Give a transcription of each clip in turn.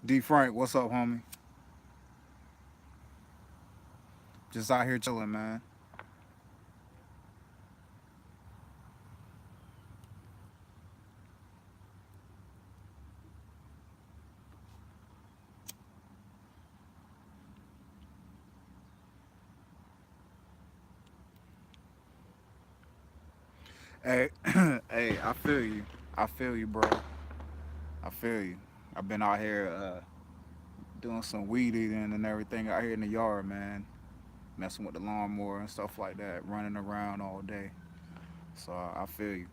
D Frank, what's up, homie? Just out here chilling, man. Hey, hey, I feel you. I feel you, bro. I feel you. I've been out here doing some weed eating and everything out here in the yard, man. Messing with the lawnmower and stuff like that, running around all day. So I feel you.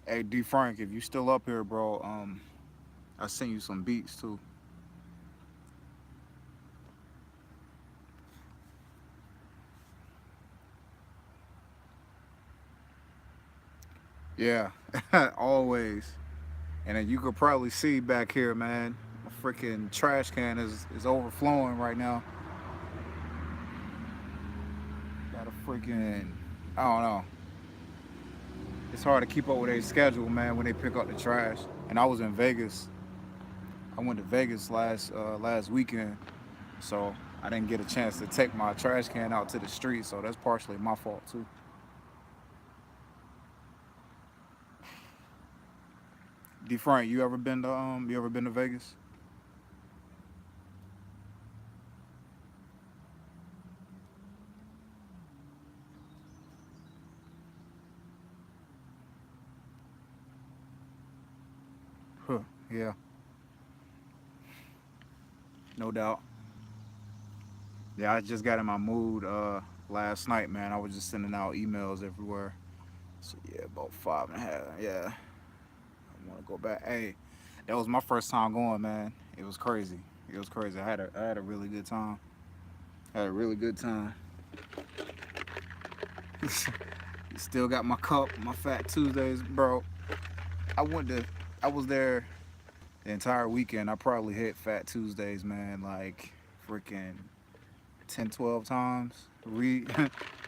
Hey, D Frank, if you still up here, bro, I sent you some beats too. Yeah, always. And then you could probably see back here, man. My freaking trash can is overflowing right now. Got a freaking, I don't know. It's hard to keep up with their schedule, man, when they pick up the trash. And I was in Vegas. I went to Vegas last weekend, so I didn't get a chance to take my trash can out to the street. So that's partially my fault too. D Frank, you ever been to Vegas? Huh. Yeah, no doubt. Yeah, I just got in my mood last night, man. I was just sending out emails everywhere. So yeah, about 5.5. Yeah, I want to go back. Hey, that was my first time going, man. It was crazy. It was crazy. I had a really good time. I had a really good time. Still got my cup, my Fat Tuesdays, bro. I went to, I was there the entire weekend. I probably hit Fat Tuesdays, man, like freaking 10, 12 times.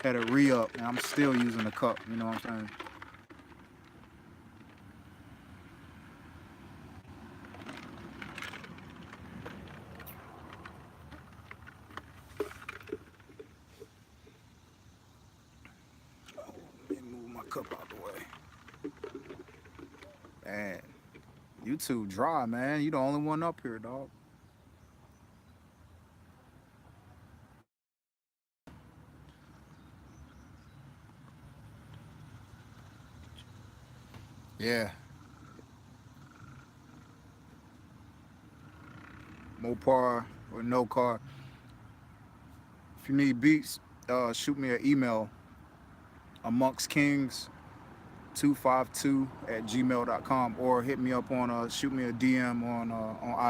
Had a re up, and I'm still using the cup. You know what I'm saying? Let me move my cup out the way. Man, you too dry, man. You the only one up here, dog. Yeah, Mopar or no car. If you need beats, shoot me an email amongst kings 252 at gmail.com or hit me up on shoot me a DM on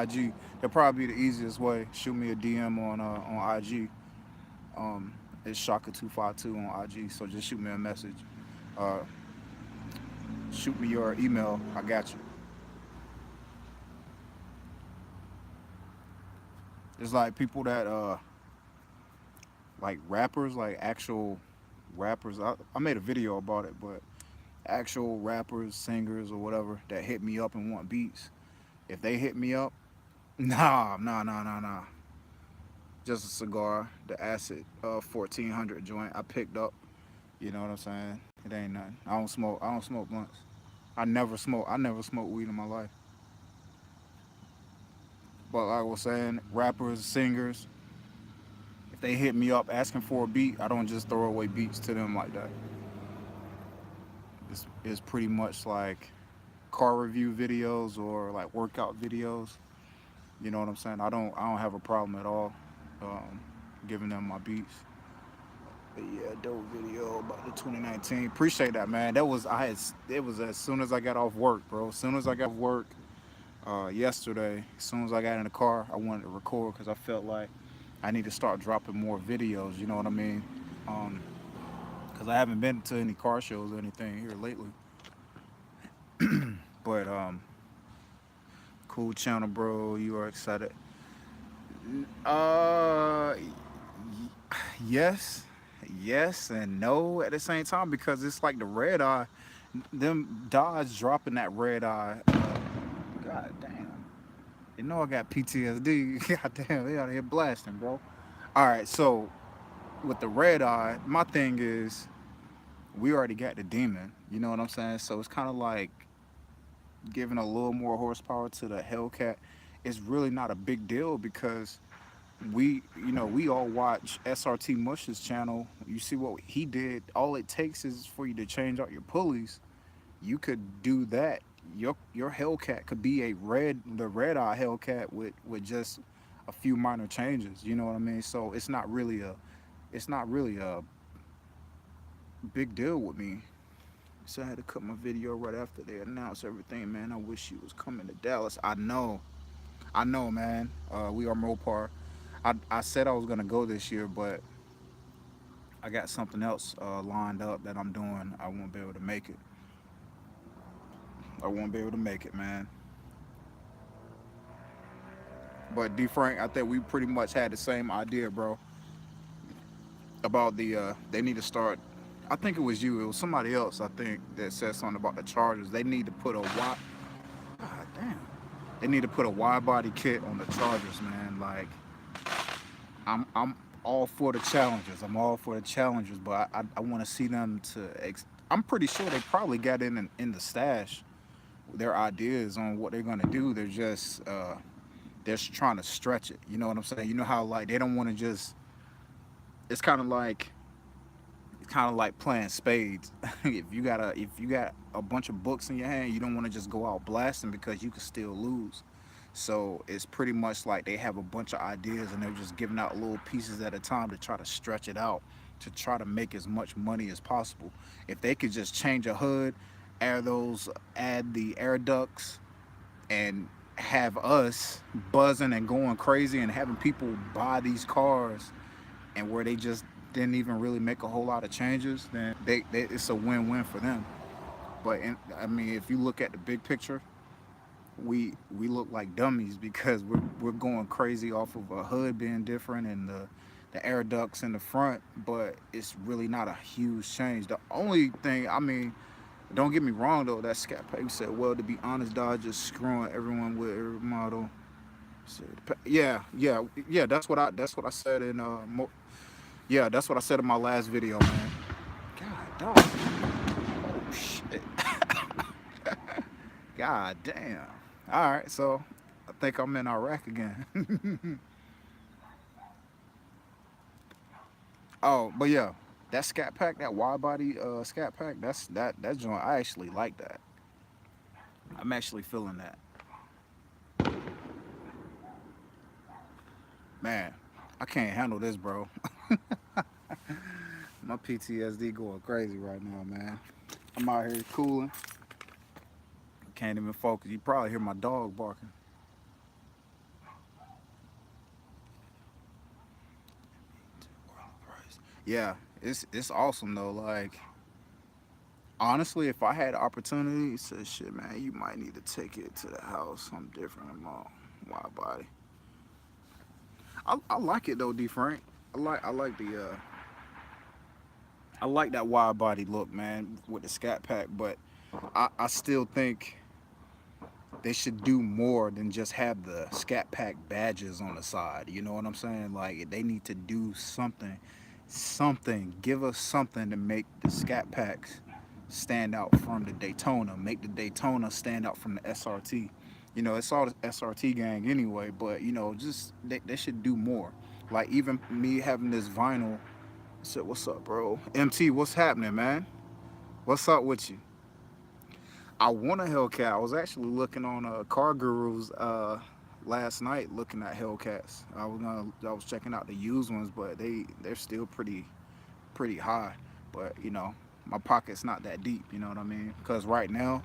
IG. That'll probably be the easiest way. Shoot me a DM on IG. Um, it's Shaka 252 on IG. So just shoot me a message. Uh, Shoot me your email. I got you. It's like people that like rappers, like actual rappers. I made a video about it, but actual rappers, singers, or whatever that hit me up and want beats. If they hit me up, nah. Just a cigar, the acid 1400 joint I picked up. You know what I'm saying? It ain't nothing. I don't smoke. I don't smoke blunts. I never smoke. I never smoked weed in my life. But like I was saying, rappers, singers, if they hit me up asking for a beat, I don't just throw away beats to them like that. It's pretty much like car review videos or like workout videos. You know what I'm saying? I don't have a problem at all um, giving them my beats. But yeah, dope video about the 2019. Appreciate that, man. That was I had. It was as soon as I got off work, bro. As soon as I got off work yesterday, as soon as I got in the car, I wanted to record because I felt like I need to start dropping more videos. You know what I mean? Um, Because I haven't been to any car shows or anything here lately. But cool channel, bro. You are excited. Uh, yes, yes, and no at the same time because it's like the red eye. Them Dodge dropping that red eye. God damn. You know I got PTSD. God damn, they out here blasting, bro. All right, so with the red eye, my thing is we already got the demon. You know what I'm saying? So it's kind of like giving a little more horsepower to the Hellcat. It's really not a big deal because we all watch SRT Mush's channel. You see what he did. All it takes is for you to change out your pulleys. You could do that. Your Hellcat could be the red eye Hellcat with just a few minor changes. You know what I mean? So it's not really a big deal with me. So I had to cut my video right after they announced everything, man. I wish you was coming to Dallas. I know, man. We are Mopar. I said I was gonna go this year, but I got something else lined up that I'm doing. I won't be able to make it. I won't be able to make it, man. But D Frank, I think we pretty much had the same idea, bro, about they need to start. I think it was you. It was somebody else. I think that said something about the Chargers. They need to put a wide. God damn. They need to put a wide body kit on the Chargers, man. Like I'm all for the challenges. I'm all for the challenges, but I want to see them to. I'm pretty sure they probably got in the stash their ideas on what they're gonna do. They're just trying to stretch it. You know what I'm saying? You know how like they don't want to just. It's kind of like playing spades. If you got a bunch of books in your hand, you don't want to just go out blasting because you can still lose. So it's pretty much like they have a bunch of ideas and they're just giving out little pieces at a time to try to stretch it out to try to make as much money as possible. If they could just change a hood, add the air ducts, and have us buzzing and going crazy and having people buy these cars and where they just didn't even really make a whole lot of changes, then it's a win-win for them. I mean, if you look at the big picture, we look like dummies because we're going crazy off of a hood being different and the air ducts in the front, but it's really not a huge change. The only thing, I mean, don't get me wrong though, that Scat Pack said, well, to be honest, Dodge is screwing everyone with every model. Yeah, yeah, yeah. That's what I said yeah, that's what I said in my last video, man. God, dog. Oh shit. God damn. All right, so I think I'm in Iraq again. Oh, but yeah, that Scat Pack, that wide body Scat Pack, that joint. I actually like that. I'm actually feeling that. Man, I can't handle this, bro. My PTSD going crazy right now, man. I'm out here cooling. Can't even focus. You probably hear my dog barking. Yeah, it's awesome though. Like honestly, if I had the opportunity, said shit, man, you might need to take it to the house. I'm different. I'm all wide body. I like it though, D Frank. I like that wide body look, man, with the Scat Pack. But I still think they should do more than just have the Scat Pack badges on the side. You know what I'm saying? Like they need to do something. Give us something to make the Scat Packs stand out from the Daytona. Make the Daytona stand out from the SRT. You know, it's all the SRT gang anyway, but you know, just they should do more. Like even me having this vinyl. I said, "What's up, bro? MT, what's happening, man? What's up with you?" I want a Hellcat. I was actually looking on Car Gurus last night, looking at Hellcats. I was checking out the used ones, but they're still pretty high. But you know, my pocket's not that deep. You know what I mean? Because right now,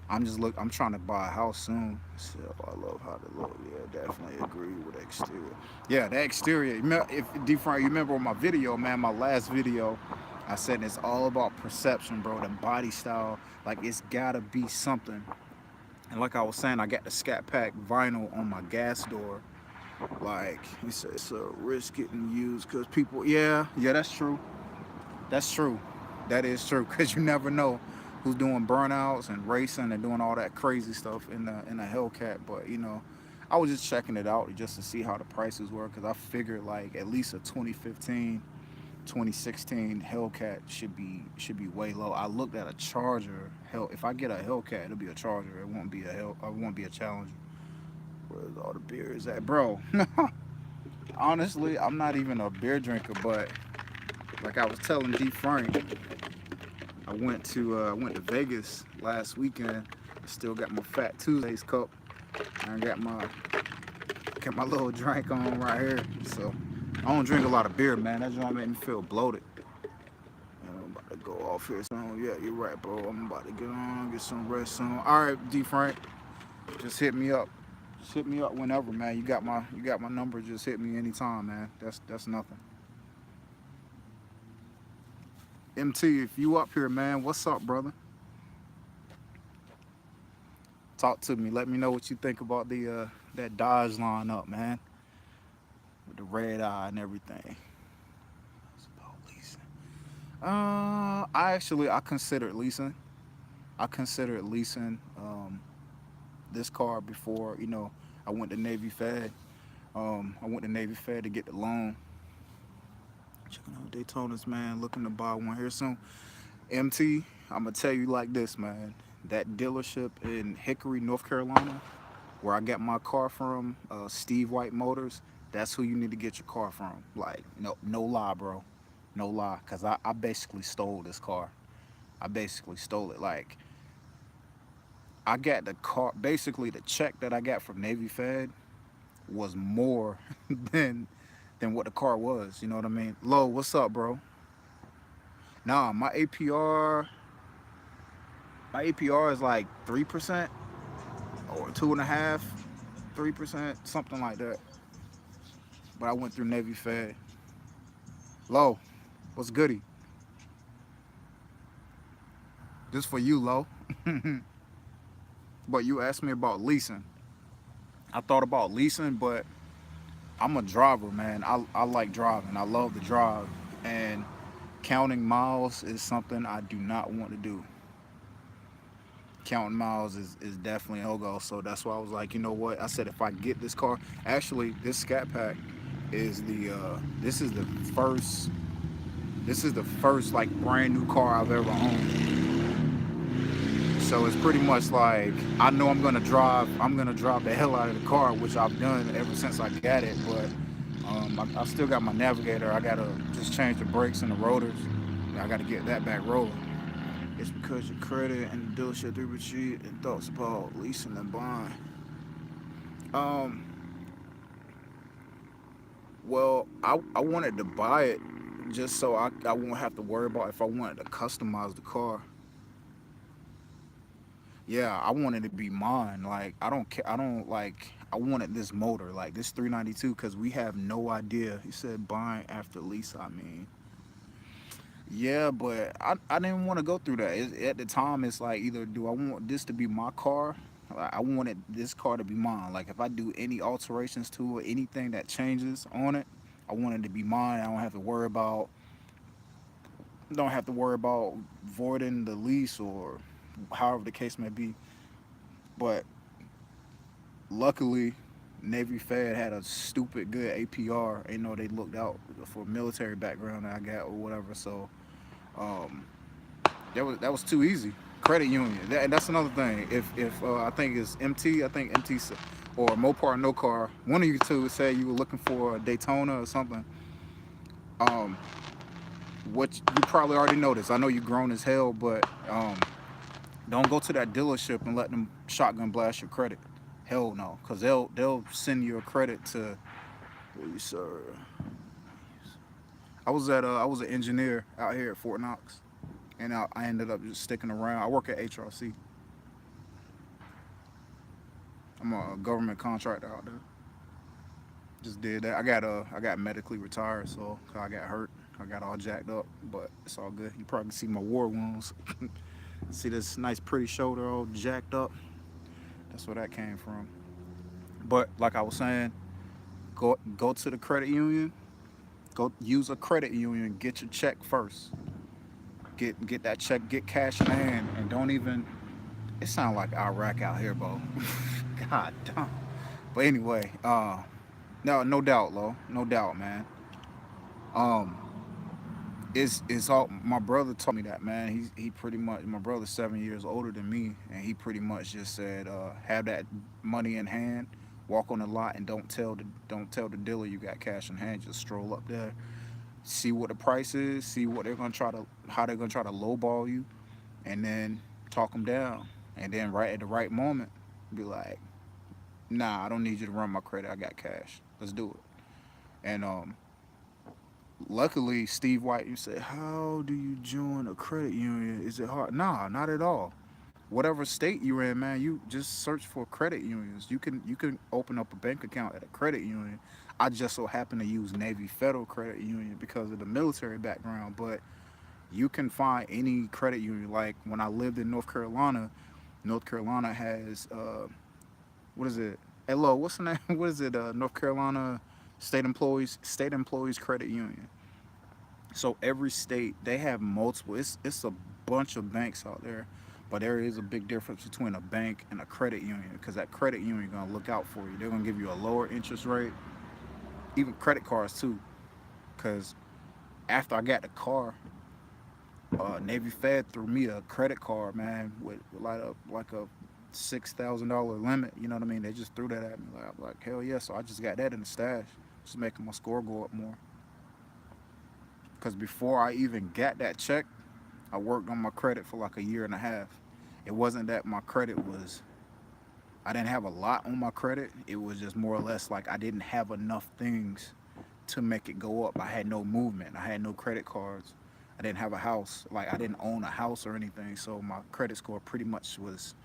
I'm trying to buy a house soon. So I love how they look. Yeah, definitely agree with the exterior. Yeah, the exterior. If D Frank, you remember my video, man, my last video, I said it's all about perception, bro. The body style, like it's gotta be something. And like I was saying, I got the Scat Pack vinyl on my gas door. Like he said, it's a risk getting used because people. Yeah, that's true. That's true. That is true because you never know who's doing burnouts and racing and doing all that crazy stuff in the Hellcat. But I was just checking it out just to see how the prices were because I figured like at least a 2015, 2016 Hellcat should be way low. I looked at a Charger. Hell, if I get a Hellcat, it'll be a Charger. It won't be a Hell. It won't be a Challenger. Where's all the beers at, bro? Honestly, I'm not even a beer drinker, but like I was telling D Frank, I went to Vegas last weekend. I still got my Fat Tuesdays cup. And I got my little drink on right here. So I don't drink a lot of beer, man. That joint make me feel bloated. And I'm about to go off here. So yeah, you're right, bro. I'm about to get on, get some rest on. All right, D Frank, just hit me up. Just hit me up whenever, man. You got my number. Just hit me anytime, man. That's nothing. MT, if you up here, man, what's up, brother? Talk to me. Let me know what you think about the that Dodge lineup, man, with the red eye and everything. It's about leasing. I considered leasing. I considered leasing this car before. I went to Navy Fed. I went to Navy Fed to get the loan. Checking out Daytonas, man. Looking to buy one here soon. MT, I'm gonna tell you like this, man. That dealership in Hickory, North Carolina, where I got my car from, Steve White Motors. That's who you need to get your car from. Like, no lie, bro, no lie. Cause I basically stole this car. I basically stole it. Like, I got the car. Basically, the check that I got from Navy Fed was more than what the car was. You know what I mean? Lo, what's up, bro? Nah, my APR is like 3% or 2.5, 3%, something like that. But I went through Navy Fed. Lo, what's goody? This for you, Lo. But you asked me about leasing. I thought about leasing, but I'm a driver, man. I like driving. I love to drive. And counting miles is something I do not want to do. Counting miles is definitely a no-go. So that's why I was like, you know what? I said if I get this car, actually this Scat Pack is this is the first like brand new car I've ever owned. So it's pretty much like I know I'm gonna drive the hell out of the car, which I've done ever since I got it. But I still got my navigator. I gotta just change the brakes and the rotors. I gotta get that back rolling. It's because your credit and the dealership through cheat and thoughts about leasing and buying. Um, well, I wanted to buy it just so I won't have to worry about if I wanted to customize the car. Yeah, I wanted to be mine. Like I don't care. I don't like. I wanted this motor, like this 392, because we have no idea. He said buying after lease. I mean, yeah, but I didn't want to go through that. At the time, it's like either do I want this to be my car? Like, I wanted this car to be mine. Like if I do any alterations to it, anything that changes on it, I want it to be mine. I don't have to worry about voiding the lease or however the case may be. But luckily, Navy Fed had a stupid good APR. You know they looked out for military background that I got or whatever. So um, that was too easy. Credit union. And that's another thing. If I think it's MT, I think MT or Mopar No Car. One of you two said you were looking for a Daytona or something. Um, what you probably already noticed. I know you're grown as hell, but don't go to that dealership and let them shotgun blast your credit. Hell no, cause they'll send you a credit to. Sir, I was an engineer out here at Fort Knox, and I ended up just sticking around. I work at HRC. I'm a government contractor out there. Just did that. I got medically retired, so I got hurt. I got all jacked up, but it's all good. You probably see my war wounds. See this nice pretty shoulder all jacked up. That's where that came from. But like I was saying, Go to the credit union. Go use a credit union. Get your check first. Get that check. Get cash in hand, and don't even. It sounds like Iraq out here, bro. God damn. But anyway, no doubt, Lo. No doubt, man. Um, it's all my brother told me that, man. He pretty much, my brother's 7 years older than me, and he pretty much just said, have that money in hand, walk on the lot, and don't tell the dealer you got cash in hand. Just stroll up there, see what the price is, see what they're gonna try to how they're gonna try to lowball you, and then talk them down, and then right at the right moment, be like, nah, I don't need you to run my credit. I got cash. Let's do it. And luckily, Steve White, you said, how do you join a credit union? Is it hard? Nah, not at all. Whatever state you're in, man, you just search for credit unions. You can open up a bank account at a credit union. I just so happen to use Navy Federal Credit Union because of the military background, but you can find any credit union. Like when I lived in North Carolina, North Carolina has what is it? Hello, what's the name? What is it? North Carolina State Employees Credit Union. So every state they have multiple. It's a bunch of banks out there, but there is a big difference between a bank and a credit union because that credit union gonna look out for you. They're gonna give you a lower interest rate, even credit cards too. Because after I got the car, Navy Fed threw me a credit card, man, with like a $6,000 limit. You know what I mean? They just threw that at me. Like hell yeah. So I just got that in the stash, just making my score go up more. Because before I even got that check, I worked on my credit for like a year and a half. It wasn't that my credit was, I didn't have a lot on my credit. It was just more or less like I didn't have enough things to make it go up. I had no movement. I had no credit cards. I didn't have a house. Like I didn't own a house or anything. So my credit score pretty much was,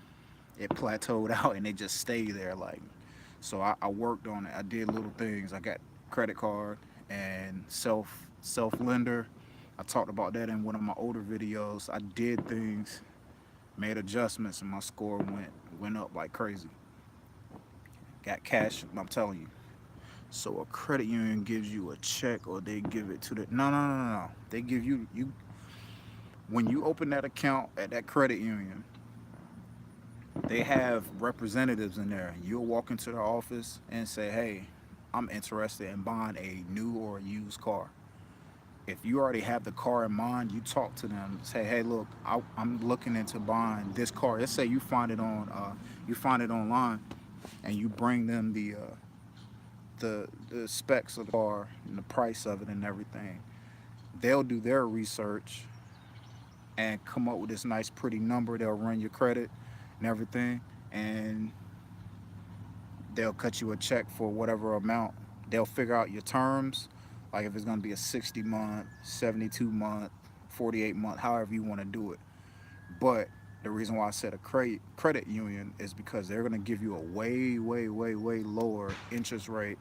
it plateaued out and it just stayed there. Like, so I worked on it. I did little things. I got credit card and self lender. I talked about that in one of my older videos. I did things, made adjustments, and my score went up like crazy. Got cash. I'm telling you. So a credit union gives you a check, or they give it to the no. They give you when you open that account at that credit union. They have representatives in there. You'll walk into their office and say, "Hey, I'm interested in buying a new or a used car." If you already have the car in mind, you talk to them. Say, "Hey, look, I'm looking into buying this car." Let's say you find it online, and you bring them the specs of the car and the price of it and everything. They'll do their research and come up with this nice, pretty number. They'll run your credit and everything, and they'll cut you a check for whatever amount. They'll figure out your terms, like if it's going to be a 60-month, 72-month, 48-month, however you want to do it. But the reason why I said a credit union is because they're going to give you a way lower interest rate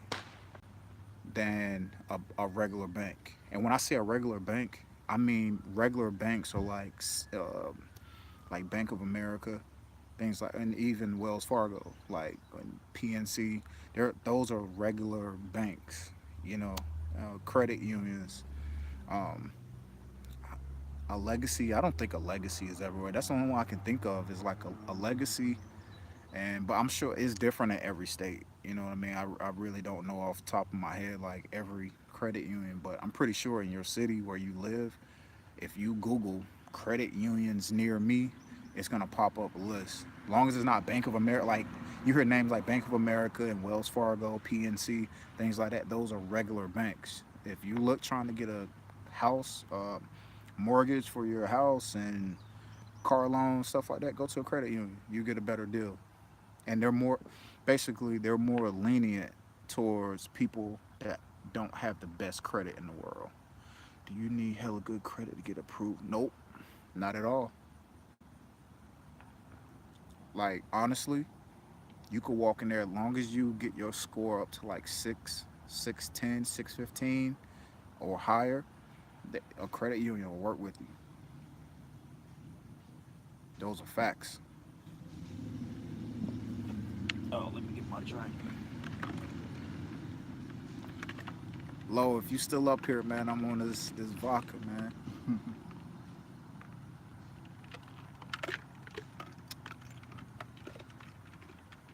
than a regular bank. And when I say a regular bank, I mean regular banks are like Bank of America, things like, and even Wells Fargo, like PNC. Those are regular banks, you know, credit unions. Um, a Legacy, I don't think a Legacy is everywhere. That's the only one I can think of is like a Legacy, and but I'm sure it's different in every state. You know what I mean? I really don't know off the top of my head like every credit union, but I'm pretty sure in your city where you live, if you Google credit unions near me, it's gonna pop up a list. As long as it's not Bank of America, like you hear names like Bank of America and Wells Fargo, PNC, things like that. Those are regular banks. If you look trying to get a house, mortgage for your house and car loan, stuff like that, go to a credit union. You get a better deal, and they're more lenient towards people that don't have the best credit in the world. Do you need hella good credit to get approved? Nope, not at all. Like honestly, you could walk in there as long as you get your score up to like 610, 615 or higher. A credit union will work with you. Those are facts. Oh, let me get my drink. Lo, if you still up here, man, I'm on this vodka, man.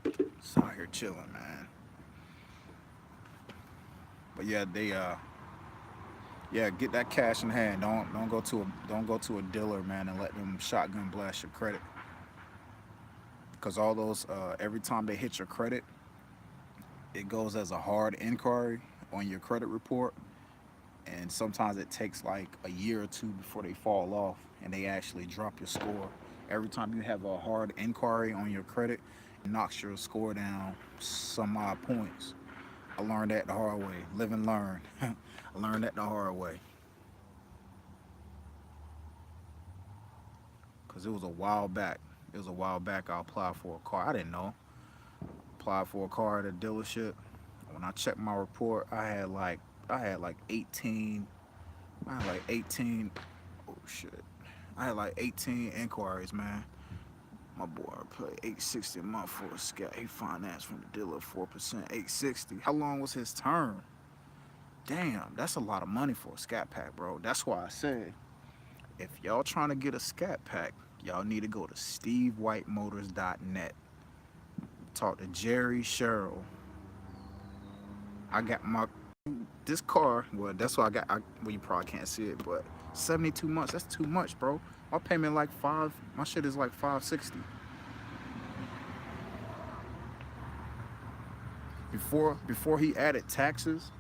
Just out here chilling, man. But yeah, yeah, get that cash in hand. Don't go to a dealer, man, and let them shotgun blast your credit. Because all those every time they hit your credit, it goes as a hard inquiry on your credit report, and sometimes it takes like a year or two before they fall off and they actually drop your score. Every time you have a hard inquiry on your credit, it knocks your score down some odd points. I learned that the hard way. Live and learn. I learned that the hard way. Because it was a while back. It was a while back I applied for a car. I didn't know. Applied for a car at a dealership. When I checked my report, I had like 18. I had like 18. Oh shit. I had like 18 inquiries, man. My boy paid $860 a month for a Scat. He financed from the dealer 4%, $860. How long was his term? Damn, that's a lot of money for a Scat Pack, bro. That's why I said, if y'all trying to get a Scat Pack, y'all need to go to stevewhiteMotors.net. Talk to Jerry Sherrill. I got this car. Well, that's what I got. Well, you probably can't see it, but 72 months. That's too much, bro. My payment like five. My shit is like $560. Before he added taxes,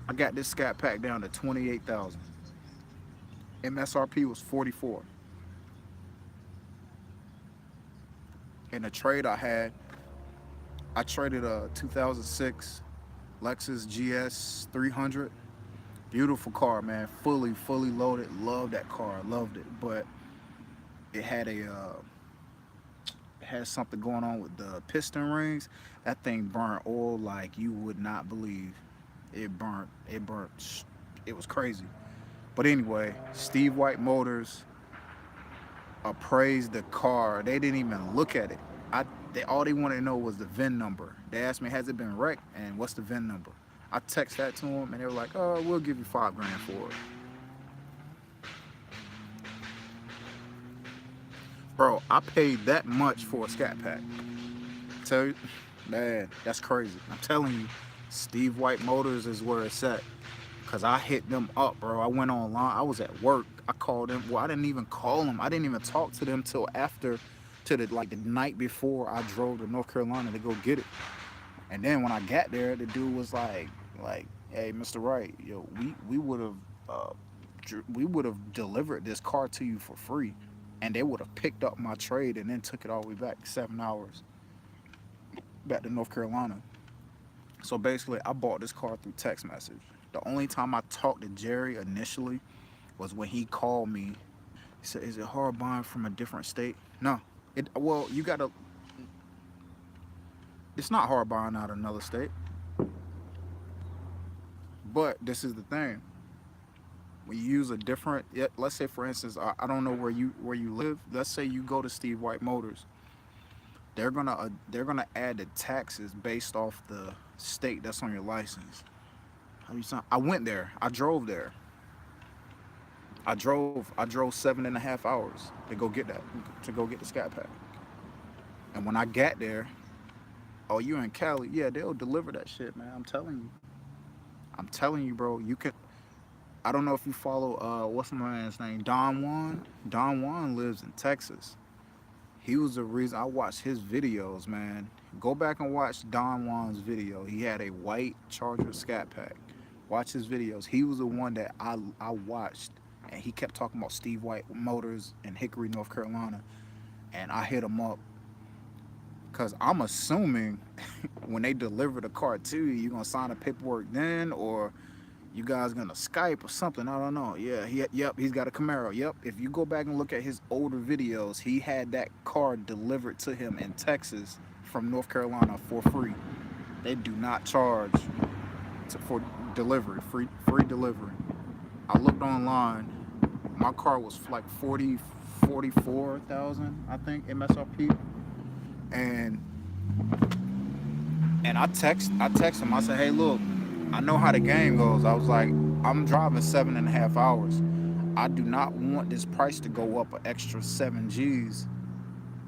I got this Scat Pack down to 28,000. MSRP was 44. In the trade I traded a 2006 Lexus GS 300. Beautiful car, man. Fully loaded. Loved that car. Loved it. But it had something going on with the piston rings. That thing burnt oil like you would not believe. It burnt. It was crazy. But anyway, Steve White Motors appraised the car. They didn't even look at it. All they wanted to know was the VIN number. They asked me, has it been wrecked? And what's the VIN number? I text that to them, and they were like, oh, we'll give you $5 grand for it. Bro, I paid that much for a Scat Pack. Tell you, man, that's crazy. I'm telling you, Steve White Motors is where it's at. Because I hit them up, bro. I went online. I was at work. I called them. Well, I didn't even call them. I didn't even talk to them till the night before I drove to North Carolina to go get it. And then when I got there, the dude was like, hey, Mr. Wright, yo, we would have delivered this car to you for free, and they would have picked up my trade and then took it all the way back 7 hours back to North Carolina. So basically, I bought this car through text message. The only time I talked to Jerry initially was when he called me. He said, is it hard buying from a different state? No. Well, it's not hard buying out of another state. But this is the thing. When you use a different, let's say for instance, I don't know where you live. Let's say you go to Steve White Motors. They're gonna add the taxes based off the state that's on your license. How do you sound? I went there. I drove there. I drove 7.5 hours to go get the Scat Pack. And when I got there, oh, you in Cali? Yeah, they'll deliver that shit, man. I'm telling you, bro. You could. I don't know if you follow. What's my man's name? Don Juan. Don Juan lives in Texas. He was the reason I watched his videos, man. Go back and watch Don Juan's video. He had a white Charger Scat Pack. Watch his videos. He was the one that I watched. And he kept talking about Steve White Motors in Hickory, North Carolina. And I hit him up. Because I'm assuming when they deliver the car to you, you're going to sign the paperwork then, or you guys going to Skype or something. I don't know. Yeah, he's got a Camaro. Yep, if you go back and look at his older videos, he had that car delivered to him in Texas from North Carolina for free. They do not charge for delivery, free delivery. I looked online. My car was like 44,000, I think, MSRP. And I text him. I said, hey, look, I know how the game goes. I was like, I'm driving 7.5 hours. I do not want this price to go up an extra 7 G's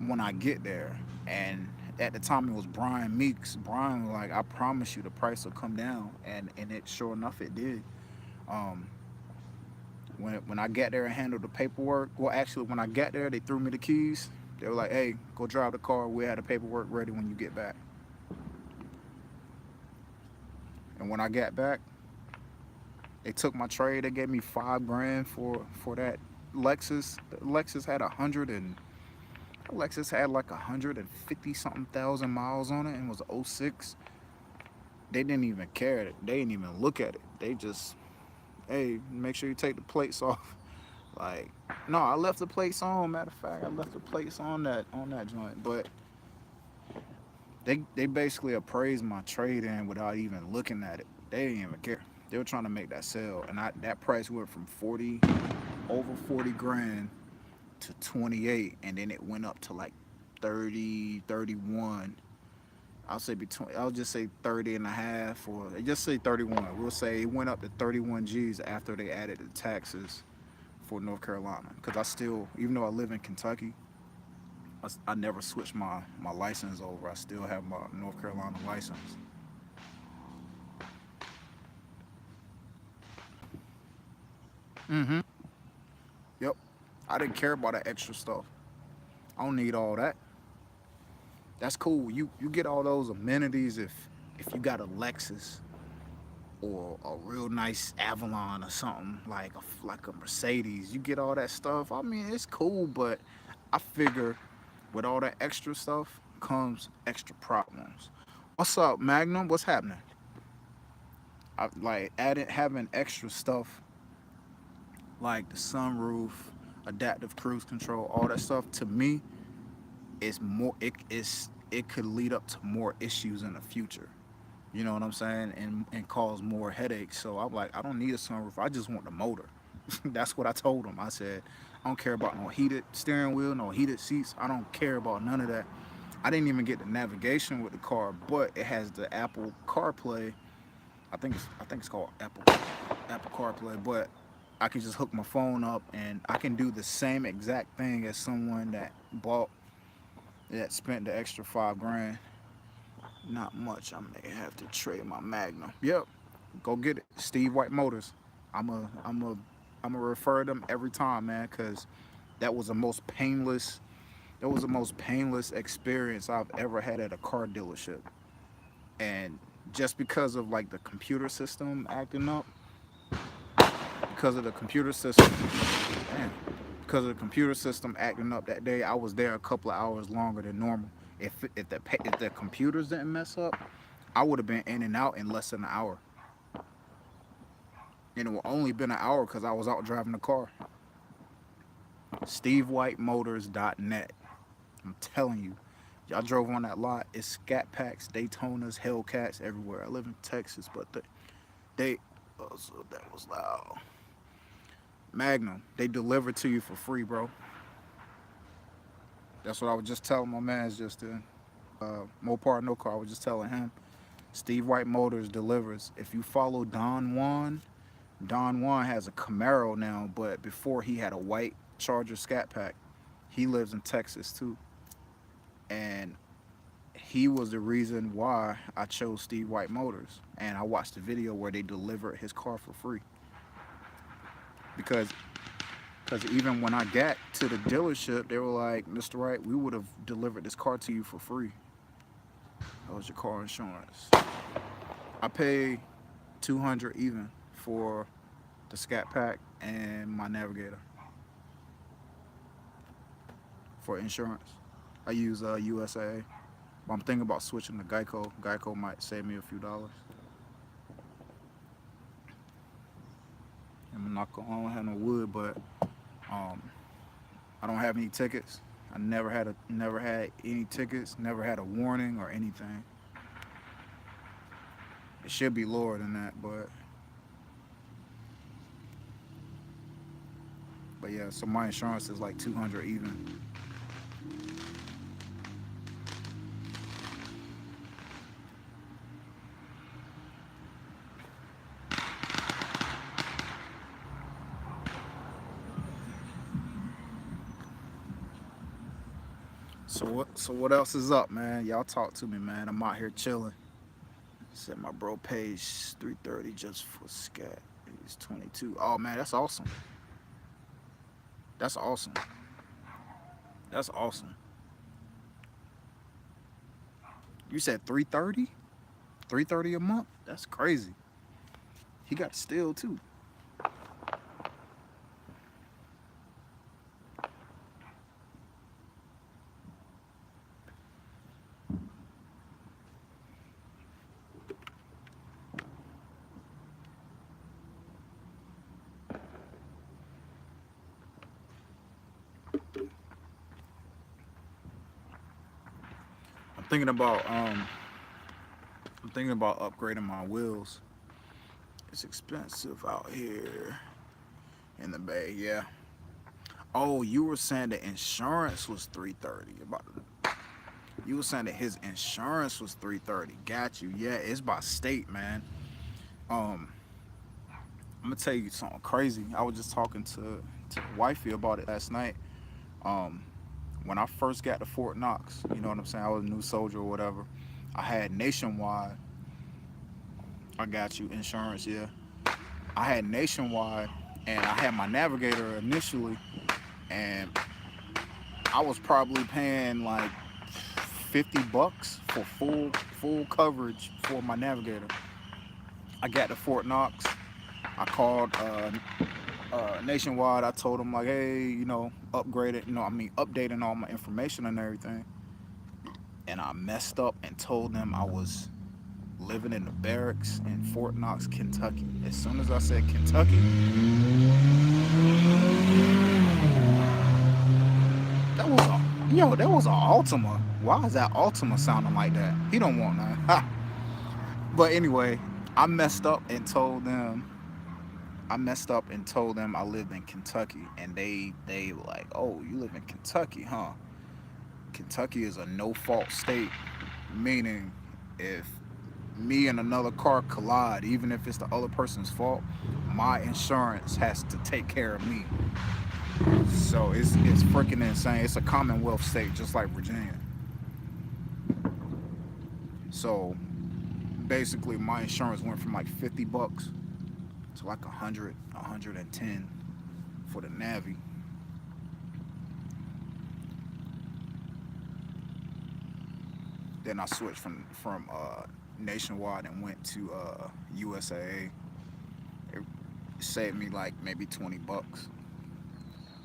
when I get there. And at the time it was Brian Meeks. Brian was like, I promise you the price will come down, and it sure enough it did. Um, when I got there and handled the paperwork, well actually when I got there they threw me the keys. They were like, hey, go drive the car. We had the paperwork ready when you get back. And when I got back, they took my trade. They gave me 5 grand for that Lexus. The Lexus had 150 something thousand miles on it and was '06. They didn't even care. They didn't even look at it. They just, hey, make sure you take the plates off. Like, no, I left the plates on. Matter of fact, I left the plates on that joint. But they basically appraised my trade in without even looking at it. They didn't even care. They were trying to make that sale, and that price went from 40 over 40 grand to 28, and then it went up to like 30, 31. I'll just say 30 and a half, or just say 31. We'll say it went up to 31 G's after they added the taxes for North Carolina. Because I still, even though I live in Kentucky, I never switched my license over. I still have my North Carolina license. Mm-hmm. Yep. I didn't care about that extra stuff. I don't need all that. That's cool. You get all those amenities if you got a Lexus or a real nice Avalon or something like a Mercedes. You get all that stuff. I mean, it's cool, but I figure with all that extra stuff comes extra problems. What's up, Magnum? What's happening? Like adding having extra stuff like the sunroof, adaptive cruise control, all that stuff. To me, it's more. It could lead up to more issues in the future. You know what I'm saying? And cause more headaches. So I'm like, I don't need a sunroof. I just want the motor. That's what I told him. I said, I don't care about no heated steering wheel, no heated seats. I don't care about none of that. I didn't even get the navigation with the car, but it has the Apple CarPlay. I think it's called Apple CarPlay, but I can just hook my phone up and I can do the same exact thing as someone that spent the extra 5 grand. Not much. I may have to trade my Magnum. Yep, go get it. Steve White Motors. I'm a refer them every time, man, because that was the most painless. That was the most painless experience I've ever had at a car dealership. And just because of like the computer system acting up, because of the computer system, man, because of the computer system acting up that day, I was there a couple of hours longer than normal. If the computers didn't mess up, I would have been in and out in less than an hour. And it would only been an hour because I was out driving the car. SteveWhiteMotors.net. I'm telling you, y'all drove on that lot. It's Scat Packs, Daytonas, Hellcats everywhere. I live in Texas, but they oh, so that was loud. Magnum, they deliver to you for free, bro. That's what I was just telling my man's just in Mopar No Car. I was just telling him. Steve White Motors delivers. If you follow Don Juan has a Camaro now, but before he had a white Charger Scat Pack. He lives in Texas too. And he was the reason why I chose Steve White Motors. And I watched the video where they delivered his car for free. Because even when I got to the dealership, they were like, Mr. Wright, we would have delivered this car to you for free. That was your car insurance. I paid 200 even for the Scat Pack and my Navigator for insurance. I use USA. But I'm thinking about switching to Geico. Geico might save me a few dollars. I'm not gonna, I don't have no wood, but I don't have any tickets. I never had any tickets, never had a warning or anything. It should be lower than that, but yeah, so my insurance is like 200 even. So what else is up, man? Y'all talk to me, man. I'm out here chilling. Said my bro pays 330 just for scat. He's 22. Oh man, that's awesome. That's awesome. That's awesome. You said 330? 330 a month? That's crazy. He got steel too. I'm thinking about um I'm thinking about upgrading my wheels. It's expensive out here in the Bay, yeah. Oh, you were saying the insurance was 330. About you were saying that his insurance was 330. Got you. Yeah, it's by state, man. Um, I'm gonna tell you something crazy. I was just talking to wifey about it last night. Um, when I first got to Fort Knox, you know what I'm saying? I was a new soldier or whatever. I had Nationwide. I got you insurance, yeah. I had Nationwide, and I had my Navigator initially, and I was probably paying like $50 for full coverage for my Navigator. I got to Fort Knox. I called Nationwide. I told them like, hey, upgraded, updating all my information and everything. And I messed up and told them I was living in the barracks in Fort Knox, Kentucky. As soon as I said Kentucky, that was a Altima. Why is that Altima sounding like that? He don't want none. But anyway, I messed up and told them I lived in Kentucky, and they were like, "Oh, you live in Kentucky, huh? Kentucky is a no-fault state, meaning if me and another car collide, even if it's the other person's fault, my insurance has to take care of me." So it's freaking insane. It's a Commonwealth state, just like Virginia. So basically, my insurance went from like $50 to like 110 for the Navi. Then I switched from Nationwide and went to USAA. It saved me like maybe $20.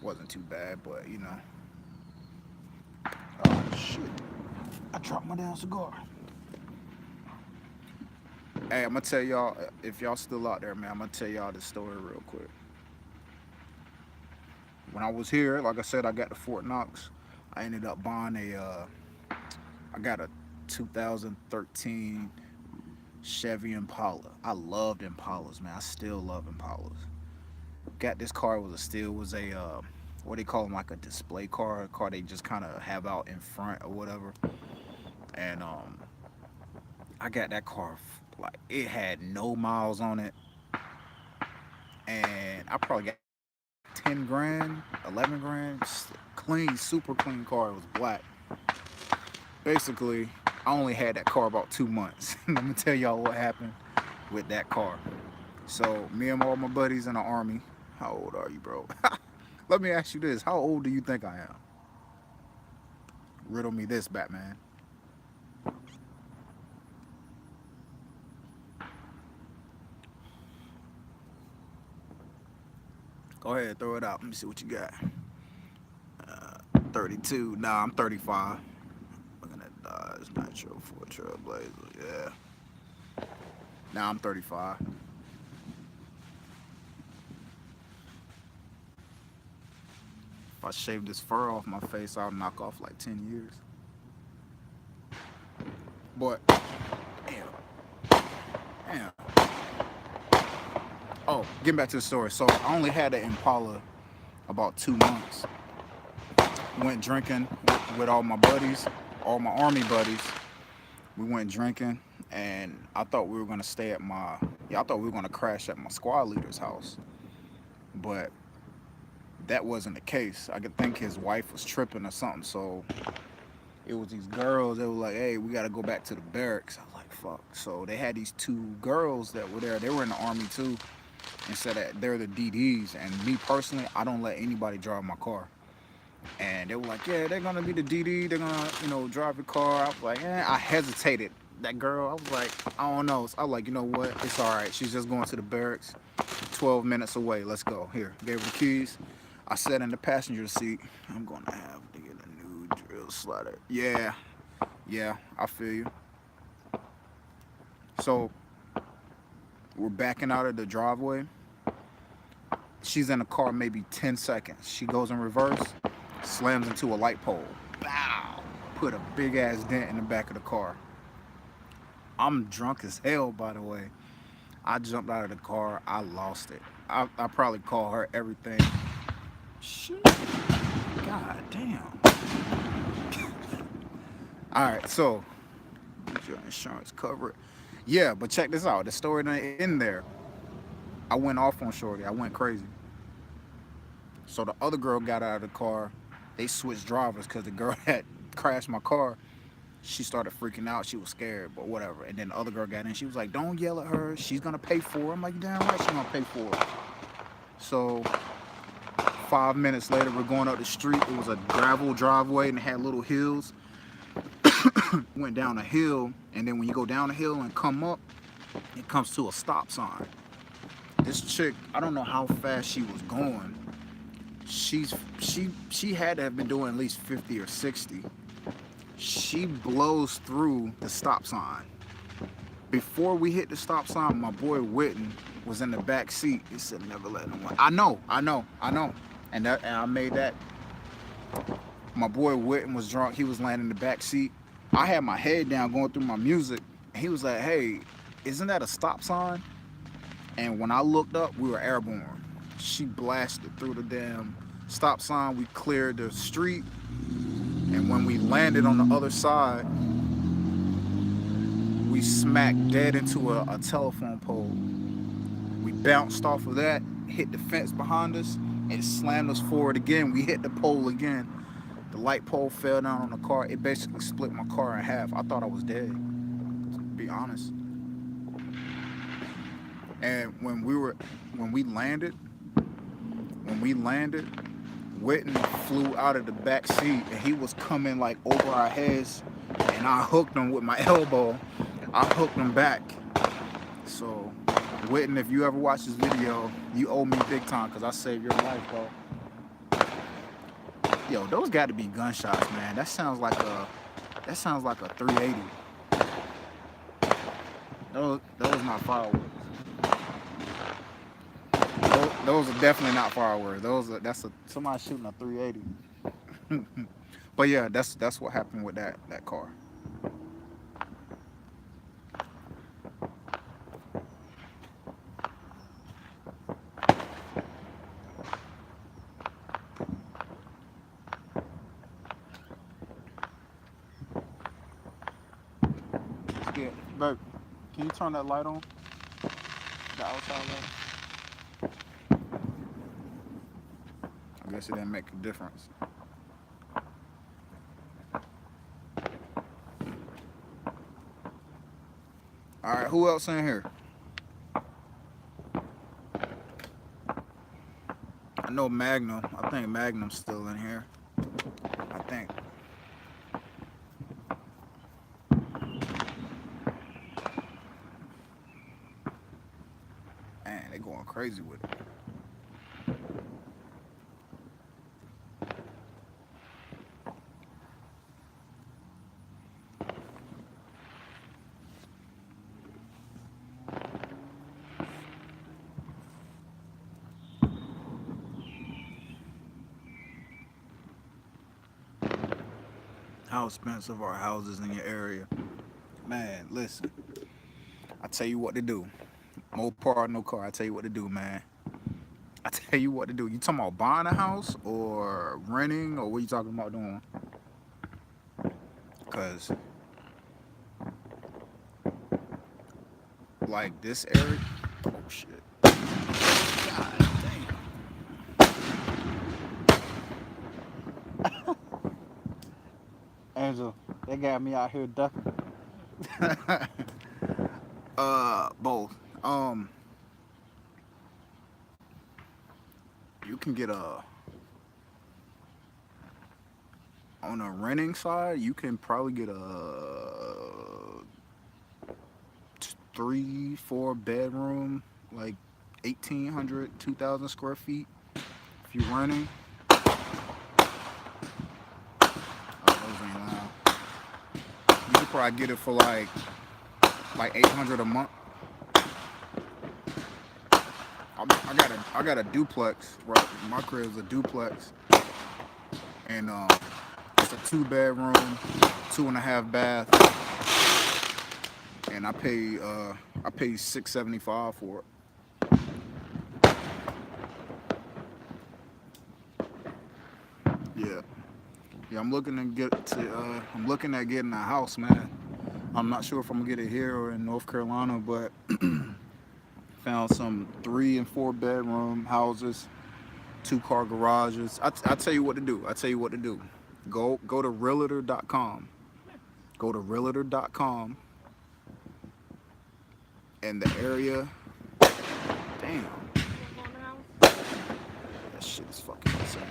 Wasn't too bad, but oh shit! I dropped my damn cigar. Hey, I'm gonna tell y'all, if y'all still out there, man. I'm gonna tell y'all this story real quick. When I was here, like I said, I got to Fort Knox. I ended up buying I got a 2013 Chevy Impala. I loved Impalas, man. I still love Impalas. Got this car. It was a still was a what they call them, like a display car, a car they just kind of have out in front or whatever. And I got that car. Like it had no miles on it, and I probably got 10 grand, 11 grand, clean, super clean car. It was black. Basically, I only had that car about 2 months. I'm gonna tell y'all what happened with that car. So me and all my buddies in the army. How old are you, bro? Let me ask you this: how old do you think I am? Riddle me this, Batman. Go ahead, throw it out. Let me see what you got. 32. Nah, I'm 35. Looking at Dodge Nitro for Trailblazer. Yeah. Now I'm 35. If I shave this fur off my face, I'll knock off like 10 years. But, damn, damn. Oh, getting back to the story. So I only had the Impala about 2 months. Went drinking with all my buddies, all my army buddies. We went drinking, and I thought we were gonna stay at I thought we were gonna crash at my squad leader's house, but that wasn't the case. I could think his wife was tripping or something, so it was these girls that were like, hey, we gotta go back to the barracks. I was like, fuck. So they had these two girls that were there. They were in the army too, and said that they're the DDs. And me personally, I don't let anybody drive my car. And they were like, yeah, they're gonna be the DD. They're gonna, drive your car. I was like, I hesitated. That girl, I was like, I don't know. So I was like, you know what? It's all right. She's just going to the barracks, 12 minutes away. Let's go. Here, gave her the keys. I sat in the passenger seat. I'm gonna have to get a new drill slider. Yeah, I feel you. So we're backing out of the driveway. She's in the car maybe 10 seconds. She goes in reverse, slams into a light pole. Bow! Put a big ass dent in the back of the car. I'm drunk as hell, by the way. I jumped out of the car. I lost it. I probably call her everything. Shit. God damn. All right, so is your insurance covered? Yeah, but check this out. The story in there. I went off on Shorty. I went crazy. So the other girl got out of the car. They switched drivers because the girl that crashed my car, she started freaking out. She was scared, but whatever. And then the other girl got in. She was like, don't yell at her. She's going to pay for it. I'm like, damn right she's going to pay for it. So 5 minutes later, we're going up the street. It was a gravel driveway and it had little hills. Went down a hill, and then when you go down the hill and come up, it comes to a stop sign. This chick, I don't know how fast she was going. She had to have been doing at least 50 or 60. She blows through the stop sign. Before we hit the stop sign, my boy Witten was in the back seat. He said, never let no one. I know. And I made that. My boy Witten was drunk. He was laying in the back seat. I had my head down going through my music. He was like, hey, isn't that a stop sign? And when I looked up, we were airborne. She blasted through the damn stop sign. We cleared the street. And when we landed on the other side, we smacked dead into a telephone pole. We bounced off of that, hit the fence behind us, and slammed us forward again. We hit the pole again. The light pole fell down on the car. It basically split my car in half. I thought I was dead, to be honest. And when we landed, Witten flew out of the back seat and he was coming like over our heads, and I hooked him with my elbow. I hooked him back. So Witten, if you ever watch this video, you owe me big time because I saved your life, bro. Yo, those got to be gunshots, man. That sounds like a 380. Those not fireworks. Those are definitely not fireworks. That's somebody shooting a 380. But yeah, that's what happened with that car. Yeah, babe, can you turn that light on? The outside light? I guess it didn't make a difference. All right, who else in here? I know Magnum. I think Magnum's still in here. I think. Man, they going crazy with it. How expensive are houses in your area? Man, listen. I tell you what to do. No part, no car. I tell you what to do, man. I tell you what to do. You talking about buying a house or renting, or what you talking about doing? Because like this area, oh shit. God damn. Angel, they got me out here ducking. Both. You can get on a renting side. You can probably get a 3, 4 bedroom, like 1,800, 2,000 square feet. If you're renting, those ain't loud. You could probably get it for like 800 a month. I got a duplex. Right, my crib is a duplex, and it's a 2 bedroom, 2.5 bath, and I pay $675 for it. Yeah, yeah. I'm looking at getting a house, man. I'm not sure if I'm gonna get it here or in North Carolina, but found some 3 and 4 bedroom houses, 2 car garages. I tell you what to do. I tell you what to do. Go to realtor.com. Go to realtor.com and the area. Damn, that shit is fucking insane.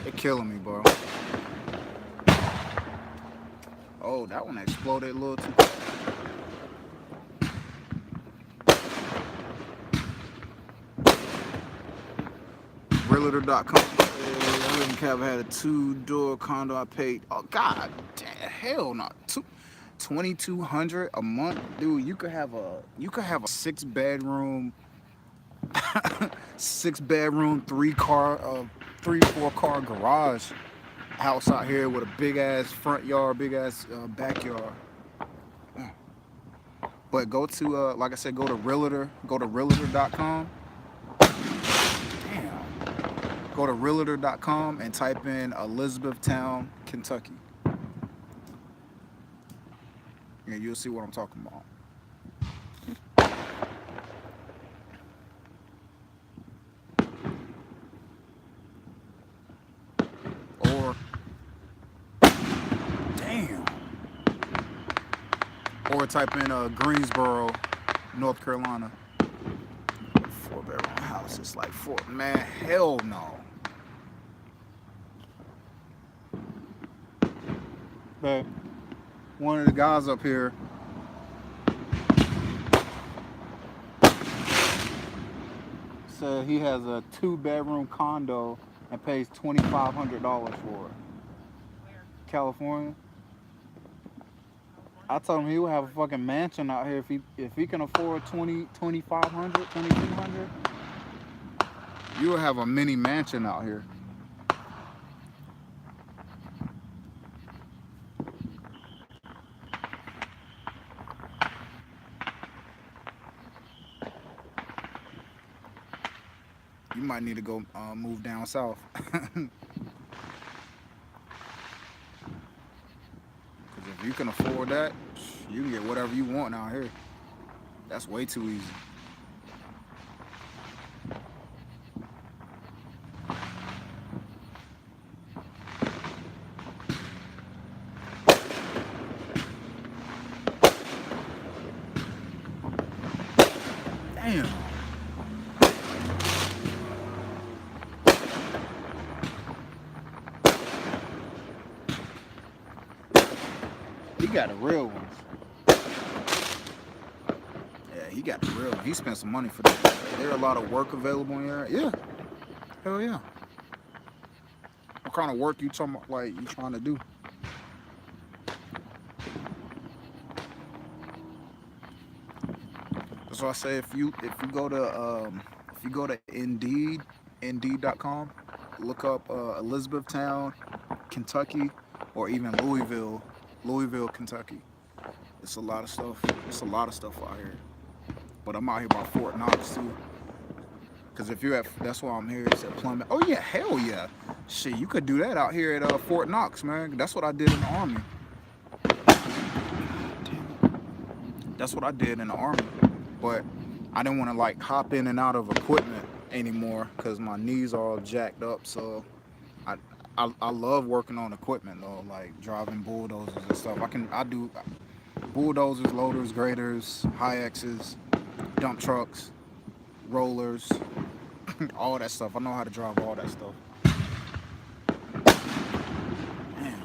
They're killing me, bro. Oh, that one exploded a little too. Realtor.com. I live in Cab. Had a 2-door condo. I paid. Oh God, damn, hell no. 2,200 a month, dude. You could have a 6 bedroom, 6 bedroom, 3, 4 car garage house out here with a big ass front yard, big ass backyard. But go to like I said, go to realtor. Go to realtor.com. Damn. Go to realtor.com and type in Elizabethtown, Kentucky. And you'll see what I'm talking about. Or damn. Or type in Greensboro, North Carolina. 4 bedroom house. It's like four. Man, hell no. But One of the guys up here said he has a 2 bedroom condo and pays $2,500 for it. California. I told him he would have a fucking mansion out here if he can afford 2,500, 2,200. you'll have a mini mansion out here. You might need to go move down south. Because if you can afford that, you can get whatever you want out here. That's way too easy. Damn. He got the real ones. Yeah, he got the real. He spent some money for that. There a lot of work available in here. Yeah. Hell yeah. What kind of work you talking about? Like you trying to do? That's why I say if you go to Indeed.com, look up Elizabethtown, Kentucky, or even Louisville, Kentucky. It's a lot of stuff. It's a lot of stuff out here. But I'm out here by Fort Knox too. Cause if you're at, that's why I'm here. It's at Plummet. Oh yeah, hell yeah. Shit, you could do that out here at Fort Knox, man. That's what I did in the army. That's what I did in the army. But I didn't want to like hop in and out of equipment anymore because my knees are all jacked up. So I I love working on equipment though, like driving bulldozers and stuff. I do bulldozers, loaders, graders, high X's, dump trucks, rollers, all that stuff. I know how to drive all that stuff. Damn.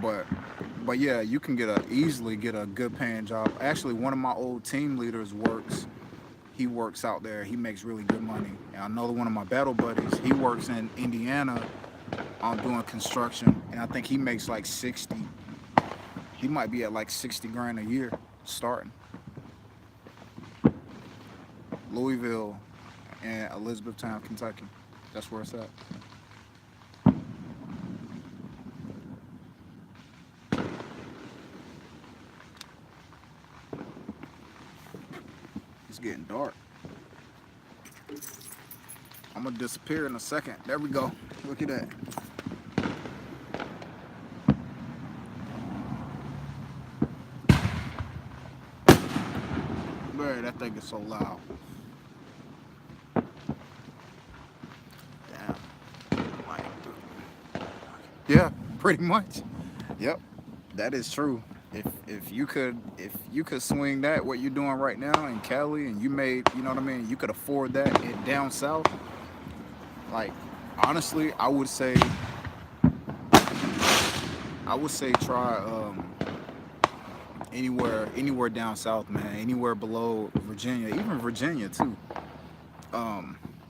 But but yeah, you can easily get a good paying job. Actually, one of my old team leaders works. He works out there. He makes really good money. And another one of my battle buddies, he works in Indiana doing construction, and I think he makes like 60. He might be at like 60 grand a year starting. Louisville and Elizabethtown, Kentucky. That's where it's at. It's getting dark. I'm gonna disappear in a second. There we go. Look at that. Man, that thing is so loud. Damn. Like, yeah, pretty much. Yep, that is true. If you could swing that what you're doing right now in Cali, and you made, you know what I mean, you could afford that in down south. Like, honestly, I would say try anywhere down south, man. Anywhere below Virginia, even Virginia too.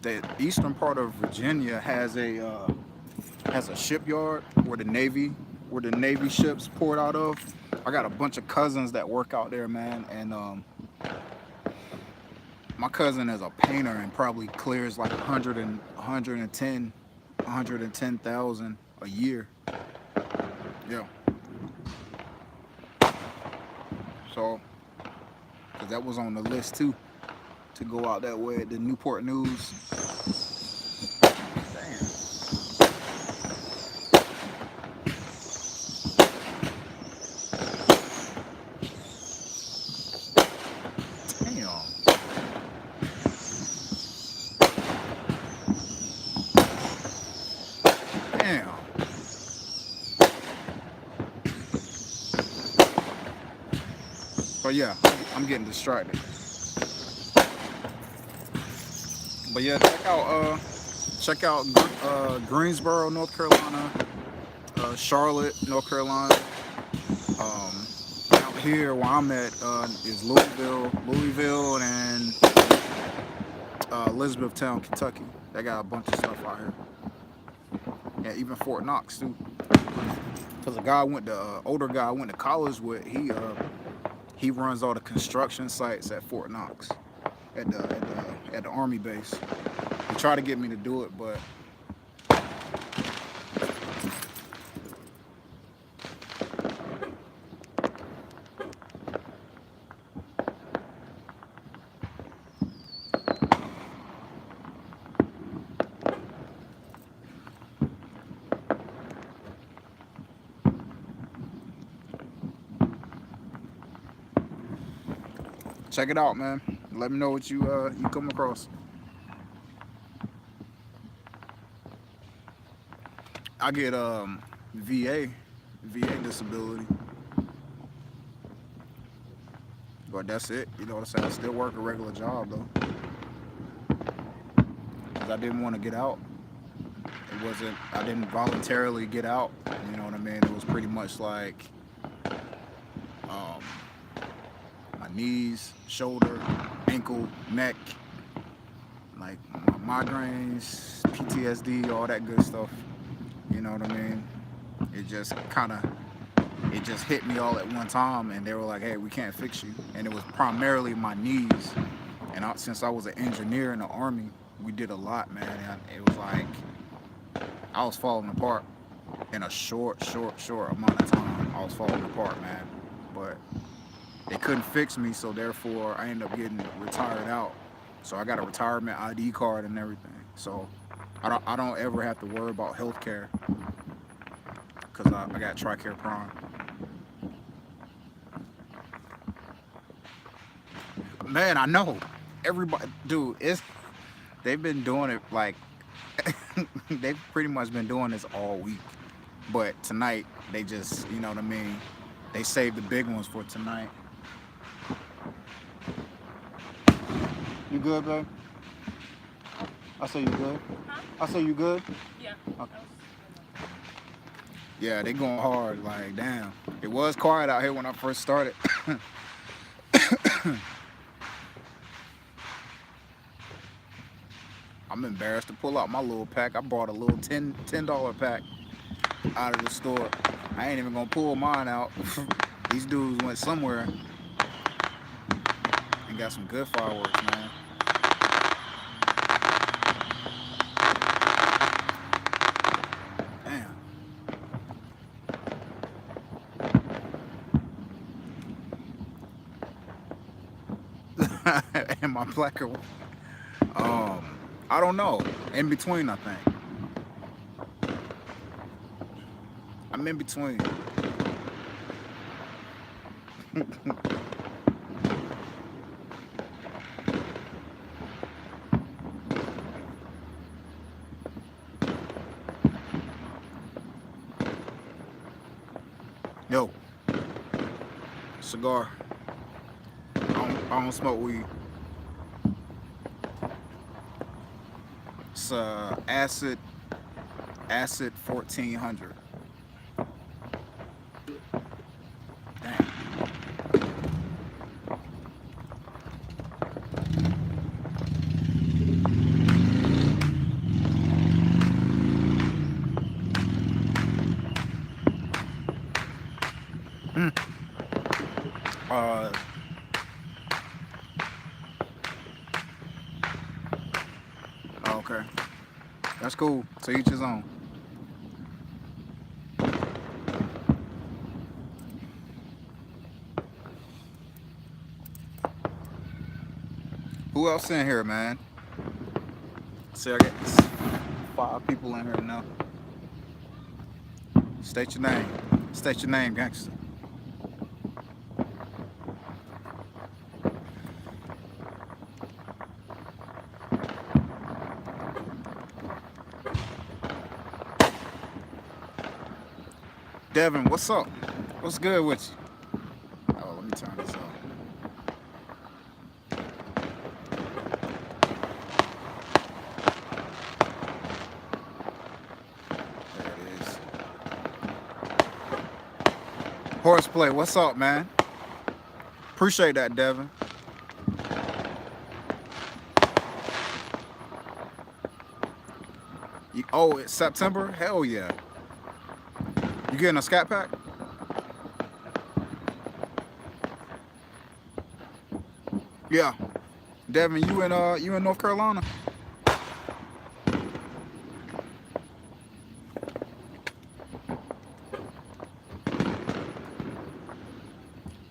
The eastern part of Virginia has a shipyard where the Navy ships port out of. I got a bunch of cousins that work out there, man, and my cousin is a painter and probably clears like 110,000 a year. Yeah. So, cause that was on the list too, to go out that way at the Newport News. Damn. Damn. But yeah, I'm getting distracted. But yeah, check out Greensboro, North Carolina, Charlotte, North Carolina. Out here where I'm at is Louisville, and Elizabethtown, Kentucky. They got a bunch of stuff out here. Yeah, even Fort Knox too. Cause older guy I went to college with, he runs all the construction sites at Fort Knox, at the Army base. He tried to get me to do it, but check it out, man. Let me know what you come across. I get VA disability, but that's it. You know what I'm saying? I still work a regular job though, cause I didn't want to get out. I didn't voluntarily get out. You know what I mean? It was pretty much like um, my knees, shoulder, ankle, neck, like my migraines, PTSD, all that good stuff. You know what I mean? It just hit me all at one time, and they were like, "Hey, we can't fix you." And it was primarily my knees. And since I was an engineer in the Army, we did a lot, man. And it was like I was falling apart in a short amount of time. I was falling apart, man. But they couldn't fix me, so therefore I ended up getting retired out. So I got a retirement ID card and everything. So I don't ever have to worry about health care, because I got TRICARE Prime. Man, I know. Everybody, dude, they've been doing it like they've pretty much been doing this all week. But tonight, they just, you know what I mean? They saved the big ones for tonight. You good, babe? I say you good. Huh? I say you good. Yeah. Okay. Yeah, they going hard. Like, damn. It was quiet out here when I first started. I'm embarrassed to pull out my little pack. I bought a little $10 pack out of the store. I ain't even gonna pull mine out. These dudes went somewhere and got some good fireworks, man. Damn. Am I black or I don't know. In between, I think. I'm in between. Yo, cigar. I don't smoke weed. It's acid 1400. Damn. Uh, okay. That's cool. To each his own. Who else in here, man? See, I got 5 people in here now. State your name. State your name, gangster. Devin, what's up? What's good with you? Oh, let me turn this off. There it is. Horseplay, what's up, man? Appreciate that, Devin. Oh, it's September? Hell yeah. You getting a Scat Pack? Yeah. Devin, you in North Carolina?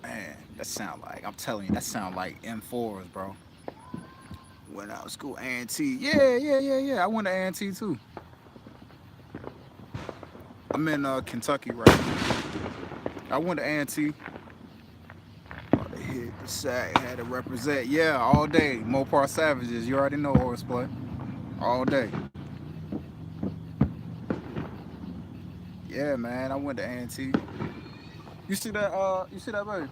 Man, that sound like, I'm telling you, that sound like M4s, bro. Went out of school, A&T. Yeah. I went to A&T too. I'm in Kentucky right now. I went to A&T. About to hit the sack, had to represent. Yeah, all day. Mopar Savages. You already know Horseplay. All day. Yeah, man. I went to A&T. You see that? You see that, baby?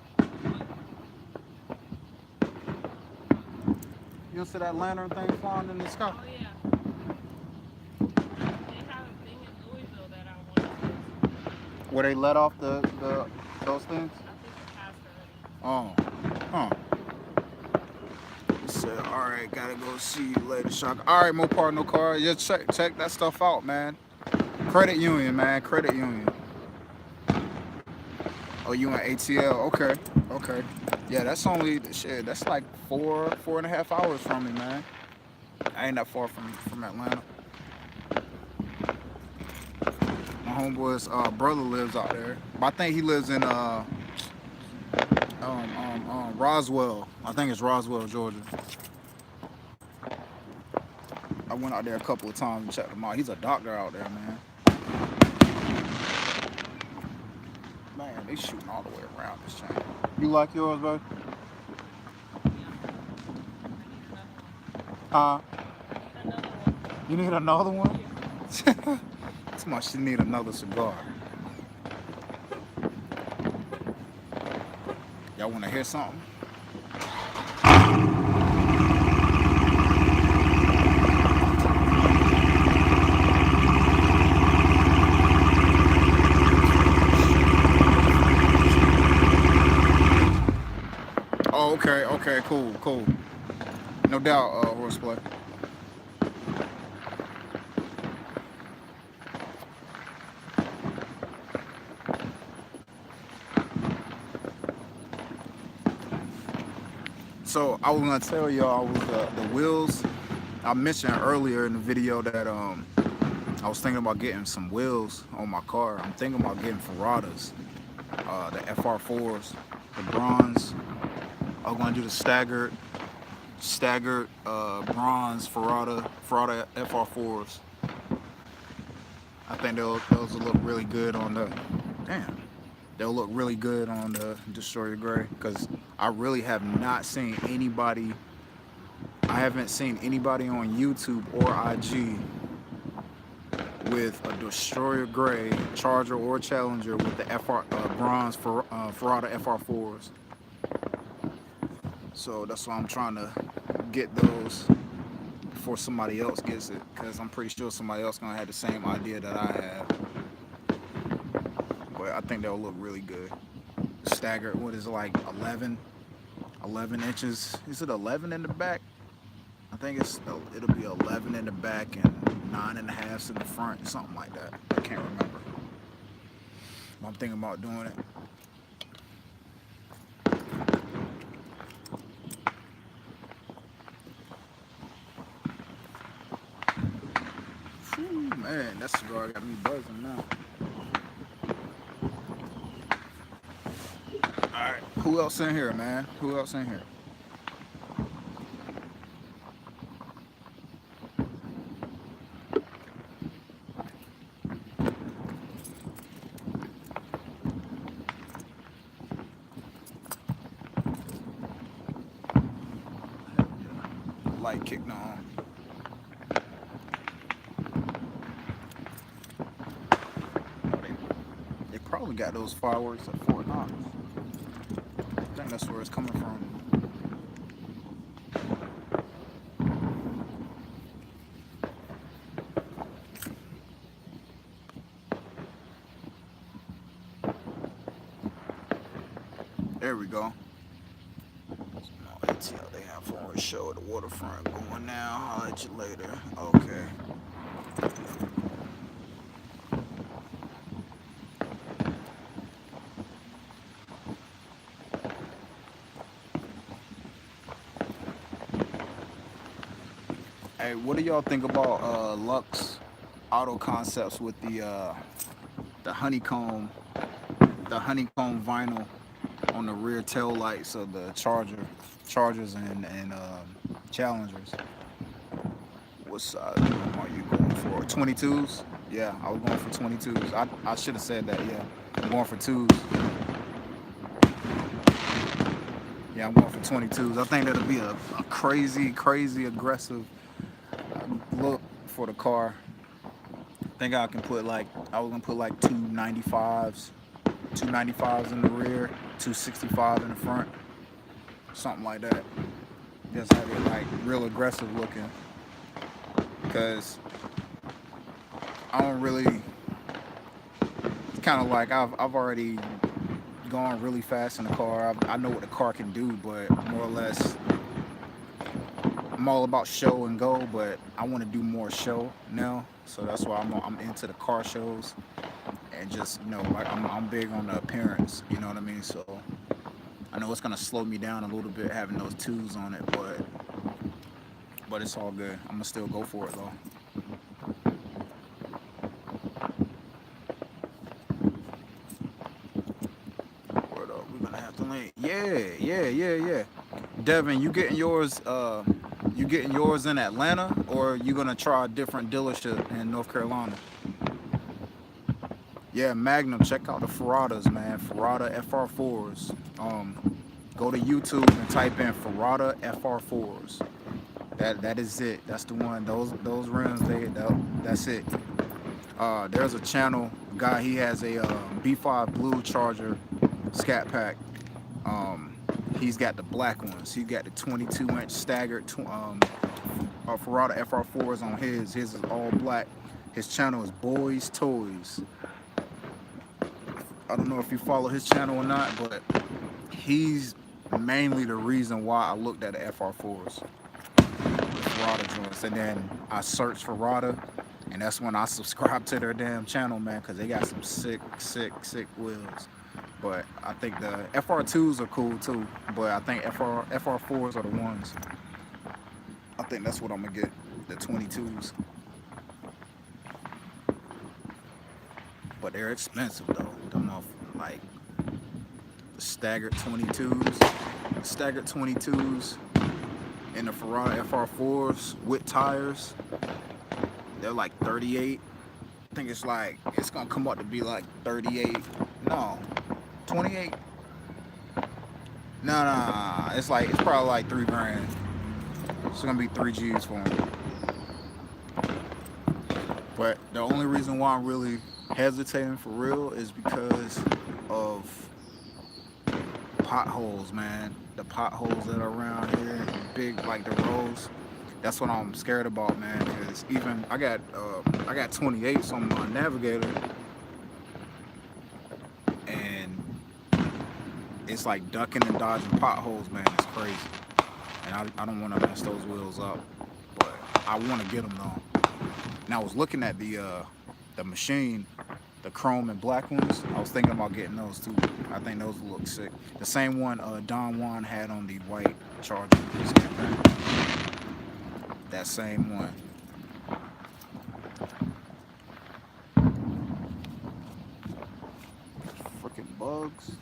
You see that lantern thing flying in the sky? Oh yeah. They have a thing in Louisville that I want to do. Where they let off those things? I think it passed already. Huh. He said, all right, gotta go see you later, Shock. All right, Mopar, no car. Yeah, check that stuff out, man. Credit union, man. Credit union. Oh, you in ATL? Okay. Yeah, that's only shit. That's like 4.5 hours from me, man. I ain't that far from Atlanta. My homeboy's brother lives out there, but I think he lives in Roswell. I think it's Roswell, Georgia. I went out there a couple of times and checked him out. He's a doctor out there, man. Man, they shooting all the way around this chain. You like yours, babe? Yeah. Huh? Another one. You need another one? Too much. She need another cigar. Y'all want to hear something? Oh, okay, okay, cool, cool. No doubt, horseplay. So I was gonna tell y'all was the wheels. I mentioned earlier in the video that I was thinking about getting some wheels on my car. I'm thinking about getting Ferradas, the FR4s, the bronze. I'm gonna do the staggered bronze Ferrada FR4s. I think those will look really good on the they'll look really good on the Destroyer Gray, because I really have not seen anybody. I haven't seen anybody on YouTube or IG with a Destroyer Gray Charger or Challenger with the bronze Ferrada FR4s. So that's why I'm trying to get those before somebody else gets it, because I'm pretty sure somebody else gonna have the same idea that I have. But I think they'll look really good. Staggered, what is it, like 11 inches? Is it 11 in the back? I think it'll be 11 in the back and 9.5 in the front, something like that. I can't remember. I'm thinking about doing it. Whew, man, that cigar got me buzzing now. Alright, who else in here, man? Who else in here? Light kicked on. They probably got those fireworks at Fort Knox. I think that's where it's coming from. There we go. ATL, they have forward show at the waterfront going now. I'll let you later. Okay. Hey, what do y'all think about Lux Auto Concepts with the honeycomb vinyl on the rear tail lights of the Chargers and Challengers? What size are you going for? 22s? Yeah, I was going for 22s. I should have said that. Yeah, I'm going for 2s. Yeah, I'm going for 22s. I think that'll be a crazy aggressive look for the car. I think I was gonna put like 295s in the rear, 265 in the front, something like that. Just have it like real aggressive looking, because I don't really. It's kind of like I've already gone really fast in the car. I know what the car can do, but more or less, I'm all about show and go. But I want to do more show now, so that's why I'm into the car shows. And just, like I'm big on the appearance, you know what I mean? So I know it's gonna slow me down a little bit having those 2s on it, but it's all good. I'm gonna still go for it though. Word up, we're gonna have to link. Yeah. Devin, you getting yours in Atlanta, or you gonna try a different dealership in North Carolina? Yeah, Magnum, check out the Ferradas, man. Ferrada FR4s. Go to YouTube and type in Ferrada FR4s. That is it. That's the one. Those rims, that's it. There's a channel guy. He has a B5 Blue Charger Scat Pack. He's got the black ones. He got the 22-inch staggered Ferrata FR4s on his. His is all black. His channel is Boys Toys. I don't know if you follow his channel or not, but he's mainly the reason why I looked at the FR4s, the Ferrata joints, and then I searched Ferrata, and that's when I subscribed to their damn channel, man, because they got some sick wheels. But I think the FR2s are cool too, but I think FR4s are the ones. I think that's what I'm gonna get, the 22s. But they're expensive though. Them off like the staggered 22s, and the Ferrari FR4s with tires. They're like 38. I think it's gonna come up to be like 38. No, 28. No. It's probably like $3 grand. It's gonna be 3 G's for them. But the only reason why I'm really hesitating for real is because of potholes, man. The potholes that are around here, big like the roads. That's what I'm scared about, man. Because even I got 28s on my Navigator, and it's like ducking and dodging potholes, man. It's crazy, and I don't want to mess those wheels up, but I want to get them though. And I was looking at the machine, the chrome and black ones. I was thinking about getting those too. I think those look sick. The same one Don Juan had on the white Charger. That same one. Freaking bugs.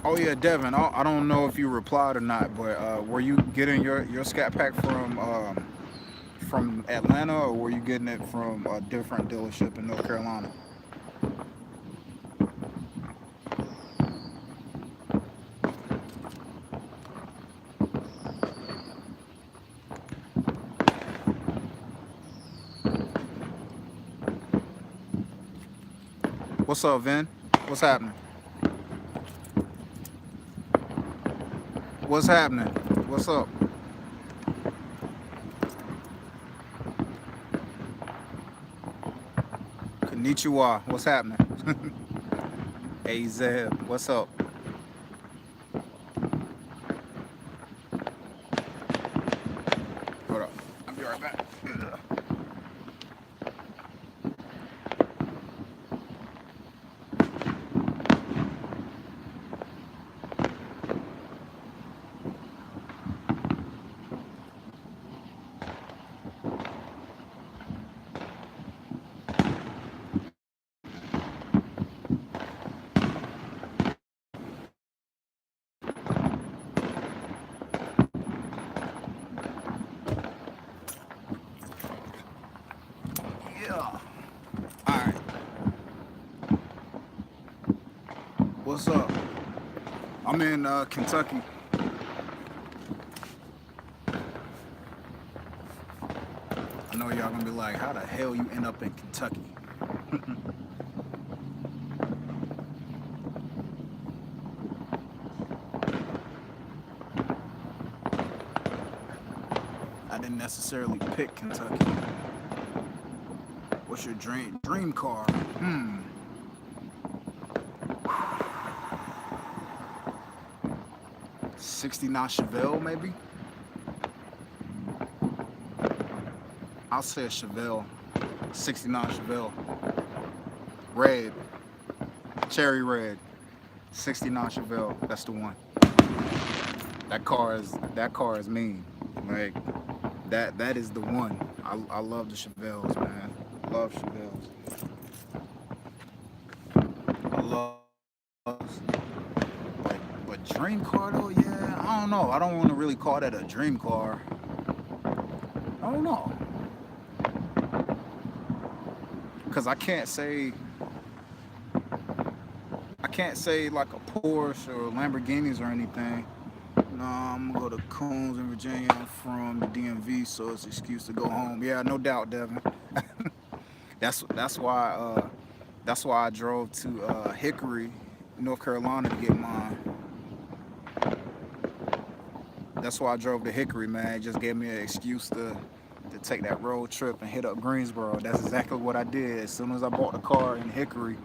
Oh yeah, Devin. I don't know if you replied or not, but were you getting your Scat Pack from Atlanta, or were you getting it from a different dealership in North Carolina? What's up, Vin? What's happening? What's happening? What's up? Konnichiwa. What's happening? Hey Zeb, what's up? Hold up. I'll be right back. Alright. What's up? I'm in Kentucky. I know y'all gonna be like, how the hell you end up in Kentucky? I didn't necessarily pick Kentucky. What's your dream car? 69 Chevelle, maybe? I'll say a Chevelle. 69 Chevelle. Red. Cherry red. 69 Chevelle. That's the one. That car is mean. Like that is the one. I love the Chevelles, man. Love Chevelles. I love. But dream car though, yeah. I don't know. I don't want to really call that a dream car. I don't know. Cause I can't say like a Porsche or Lamborghinis or anything. No, I'm gonna go to Coons in Virginia. I'm from the DMV, so it's an excuse to go home. Yeah, no doubt, Devin. That's that's why I drove to Hickory, North Carolina to get mine. That's why I drove to Hickory, man. It just gave me an excuse to take that road trip and hit up Greensboro. That's exactly what I did. As soon as I bought the car in Hickory,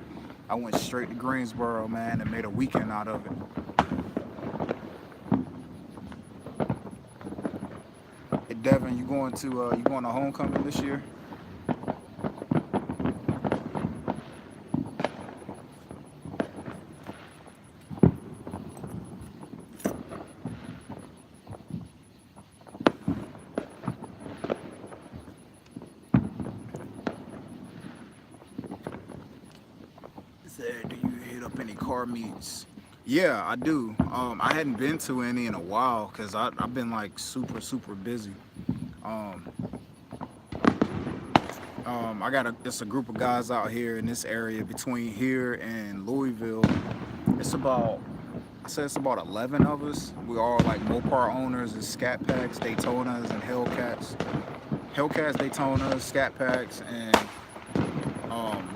I went straight to Greensboro, man, and made a weekend out of it. Hey, Devin, you going to homecoming this year? Said, do you hit up any car meets? Yeah, I do. I hadn't been to any in a while because I've been like super busy. Um, I got just a group of guys out here in this area between here and Louisville. It's about I said it's about 11 of us. We all like Mopar owners and Scat Packs, Daytonas, and Hellcats. Hellcats, Daytonas, Scat Packs, and um,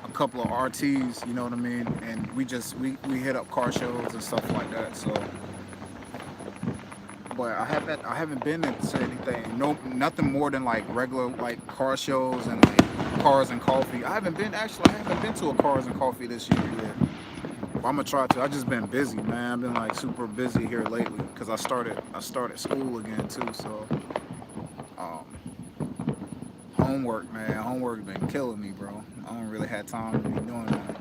a couple of RTs. You know what I mean? And we hit up car shows and stuff like that. So, but I haven't been into anything. No, nothing more than like regular like car shows and like cars and coffee. I haven't been to a cars and coffee this year yet. But I'm gonna try to. I just been busy, man. I've been like super busy here lately because I started school again too. So um, homework, man. Homework been killing me, bro. I don't really have time to be doing that.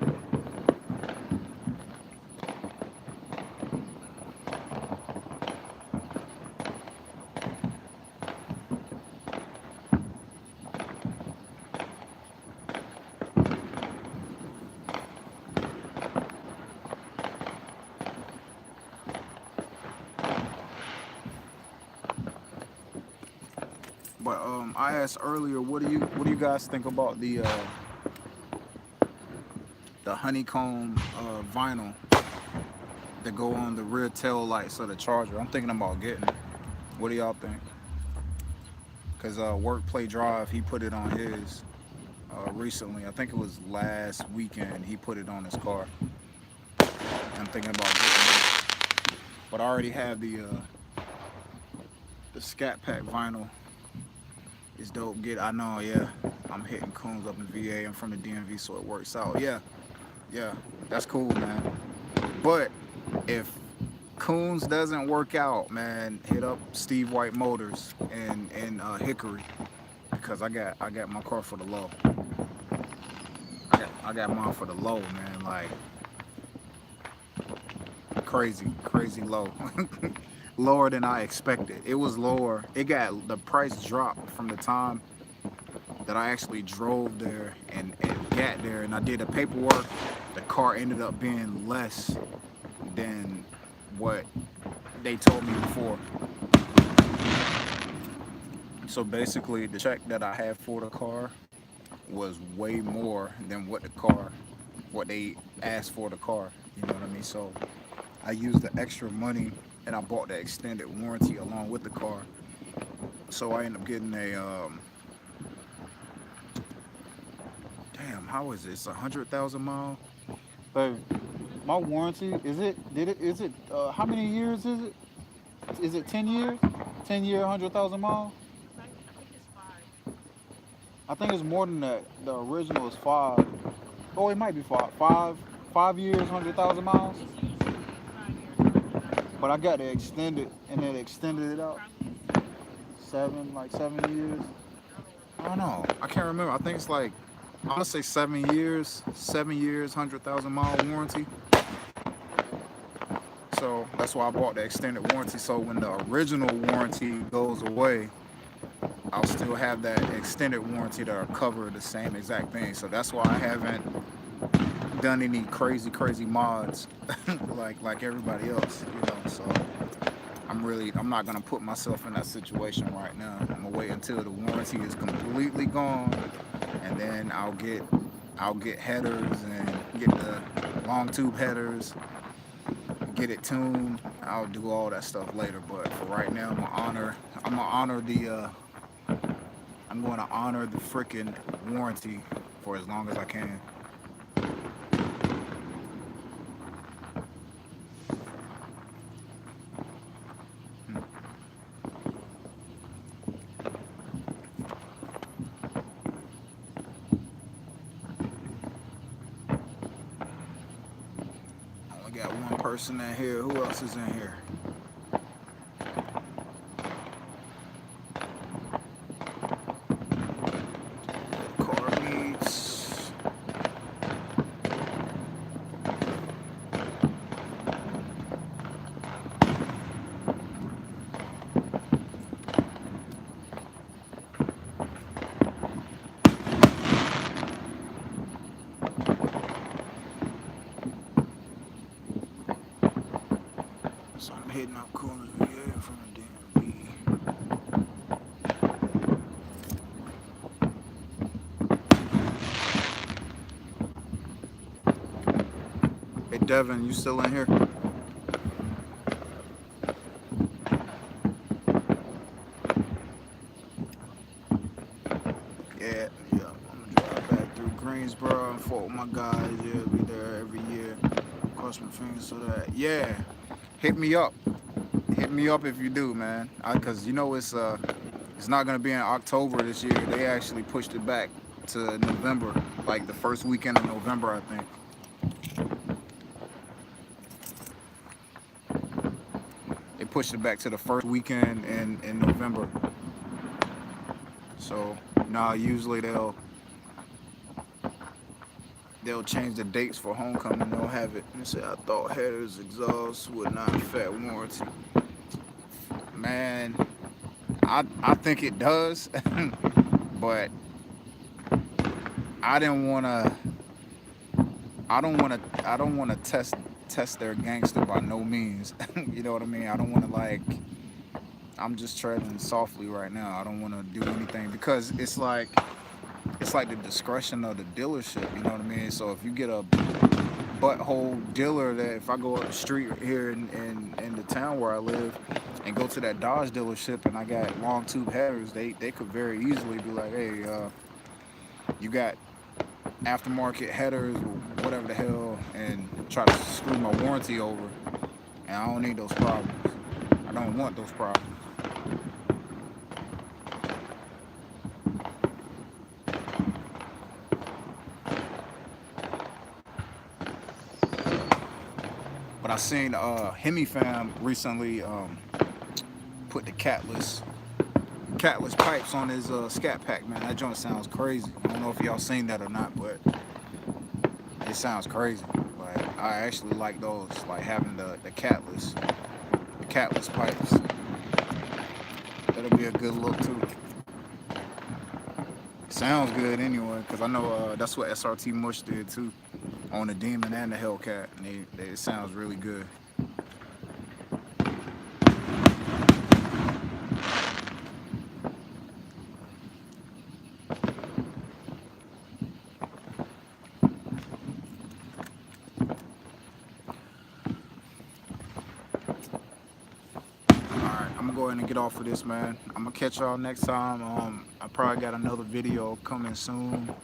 But I asked earlier, what do you guys think about the honeycomb vinyl that go on the rear tail lights of the Charger? I'm thinking about getting it. What do y'all think? Cause Work Play Drive, he put it on his recently. I think it was last weekend. He put it on his car. I'm thinking about getting it, but I already have the Scat Pack vinyl. It's dope. I know, yeah. I'm hitting Coons up in VA. I'm from the DMV, so it works out. Yeah, that's cool, man. But if Coons doesn't work out, man, hit up Steve White Motors in Hickory because I got my car for the low. I got mine for the low, man. Like crazy low. Lower than I expected. It was lower. The price dropped from the time that I actually drove there and got there and I did the paperwork. The car ended up being less than what they told me before. So basically the check that I had for the car was way more than what they asked for the car. You know what I mean? So I used the extra money and I bought the extended warranty along with the car. So I ended up getting damn, how is this? 100,000 mile? Baby, my warranty how many years is it? Is it 10 years? 10 year, 100,000 miles? I think it's 5. I think it's more than that. The original is 5. Oh, it might be 5. 5 years, 100,000 miles. It's usually 5 years. But I got the extended, and then extended it out 7 years. I don't know. I can't remember. I think it's like, I'm gonna say 7 years. 7 years, 100,000 mile warranty. So that's why I bought the extended warranty. So when the original warranty goes away, I'll still have that extended warranty to cover the same exact thing. So that's why I haven't done any crazy mods like everybody else, you know. So I'm not gonna put myself in that situation right now. I'm gonna wait until the warranty is completely gone, and then I'll get headers and get the long tube headers, get it tuned. I'll do all that stuff later. But for right now, I'm going to honor the freaking warranty for as long as I can. Only got one person in here. Who else is in here? Car meets. So I'm hitting up corners of VA from the DMV. Hey Devin, you still in here? Yeah. I'm gonna drive back through Greensboro and Fort with my guys. Yeah, be there every year. Cross my fingers so that. Yeah. Hit me up. Hit me up if you do, man. Cause you know it's not gonna be in October this year. They actually pushed it back to November, like the first weekend of November, I think. They pushed it back to the first weekend in November. So now usually they'll change the dates for homecoming. They'll have it. They say I thought headers exhaust would not affect warranty. Man, I think it does, but I don't want to test their gangster by no means. You know what I mean? I don't want to I'm just treading softly right now. I don't want to do anything because it's like the discretion of the dealership. You know what I mean? So if you get a butthole dealer that if I go up the street here in the town where I live and go to that Dodge dealership and I got long tube headers, they could very easily be like, hey, you got aftermarket headers or whatever the hell, and try to screw my warranty over. And I don't need those problems. I don't want those problems. But I seen Hemi Fam recently put the catless pipes on his Scat Pack, man. That joint sounds crazy. I don't know if y'all seen that or not, but it sounds crazy. Like I actually like those, like having the catless pipes. That'll be a good look too. Sounds good anyway, because I know that's what SRT Mush did too on the Demon and the Hellcat, and it sounds really good. I'm gonna go ahead and get off of this, man. I'm gonna catch y'all next time. I probably got another video coming soon.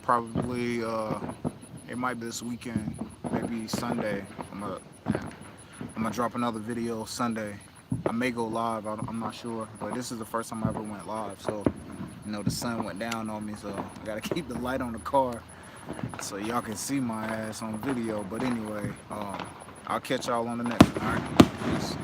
Probably it might be this weekend, maybe Sunday. I'm gonna drop another video Sunday. I may go live. I'm not sure, but this is the first time I ever went live. So you know the sun went down on me, so I gotta keep the light on the car so y'all can see my ass on video. But anyway, I'll catch y'all on the next one. All right, peace.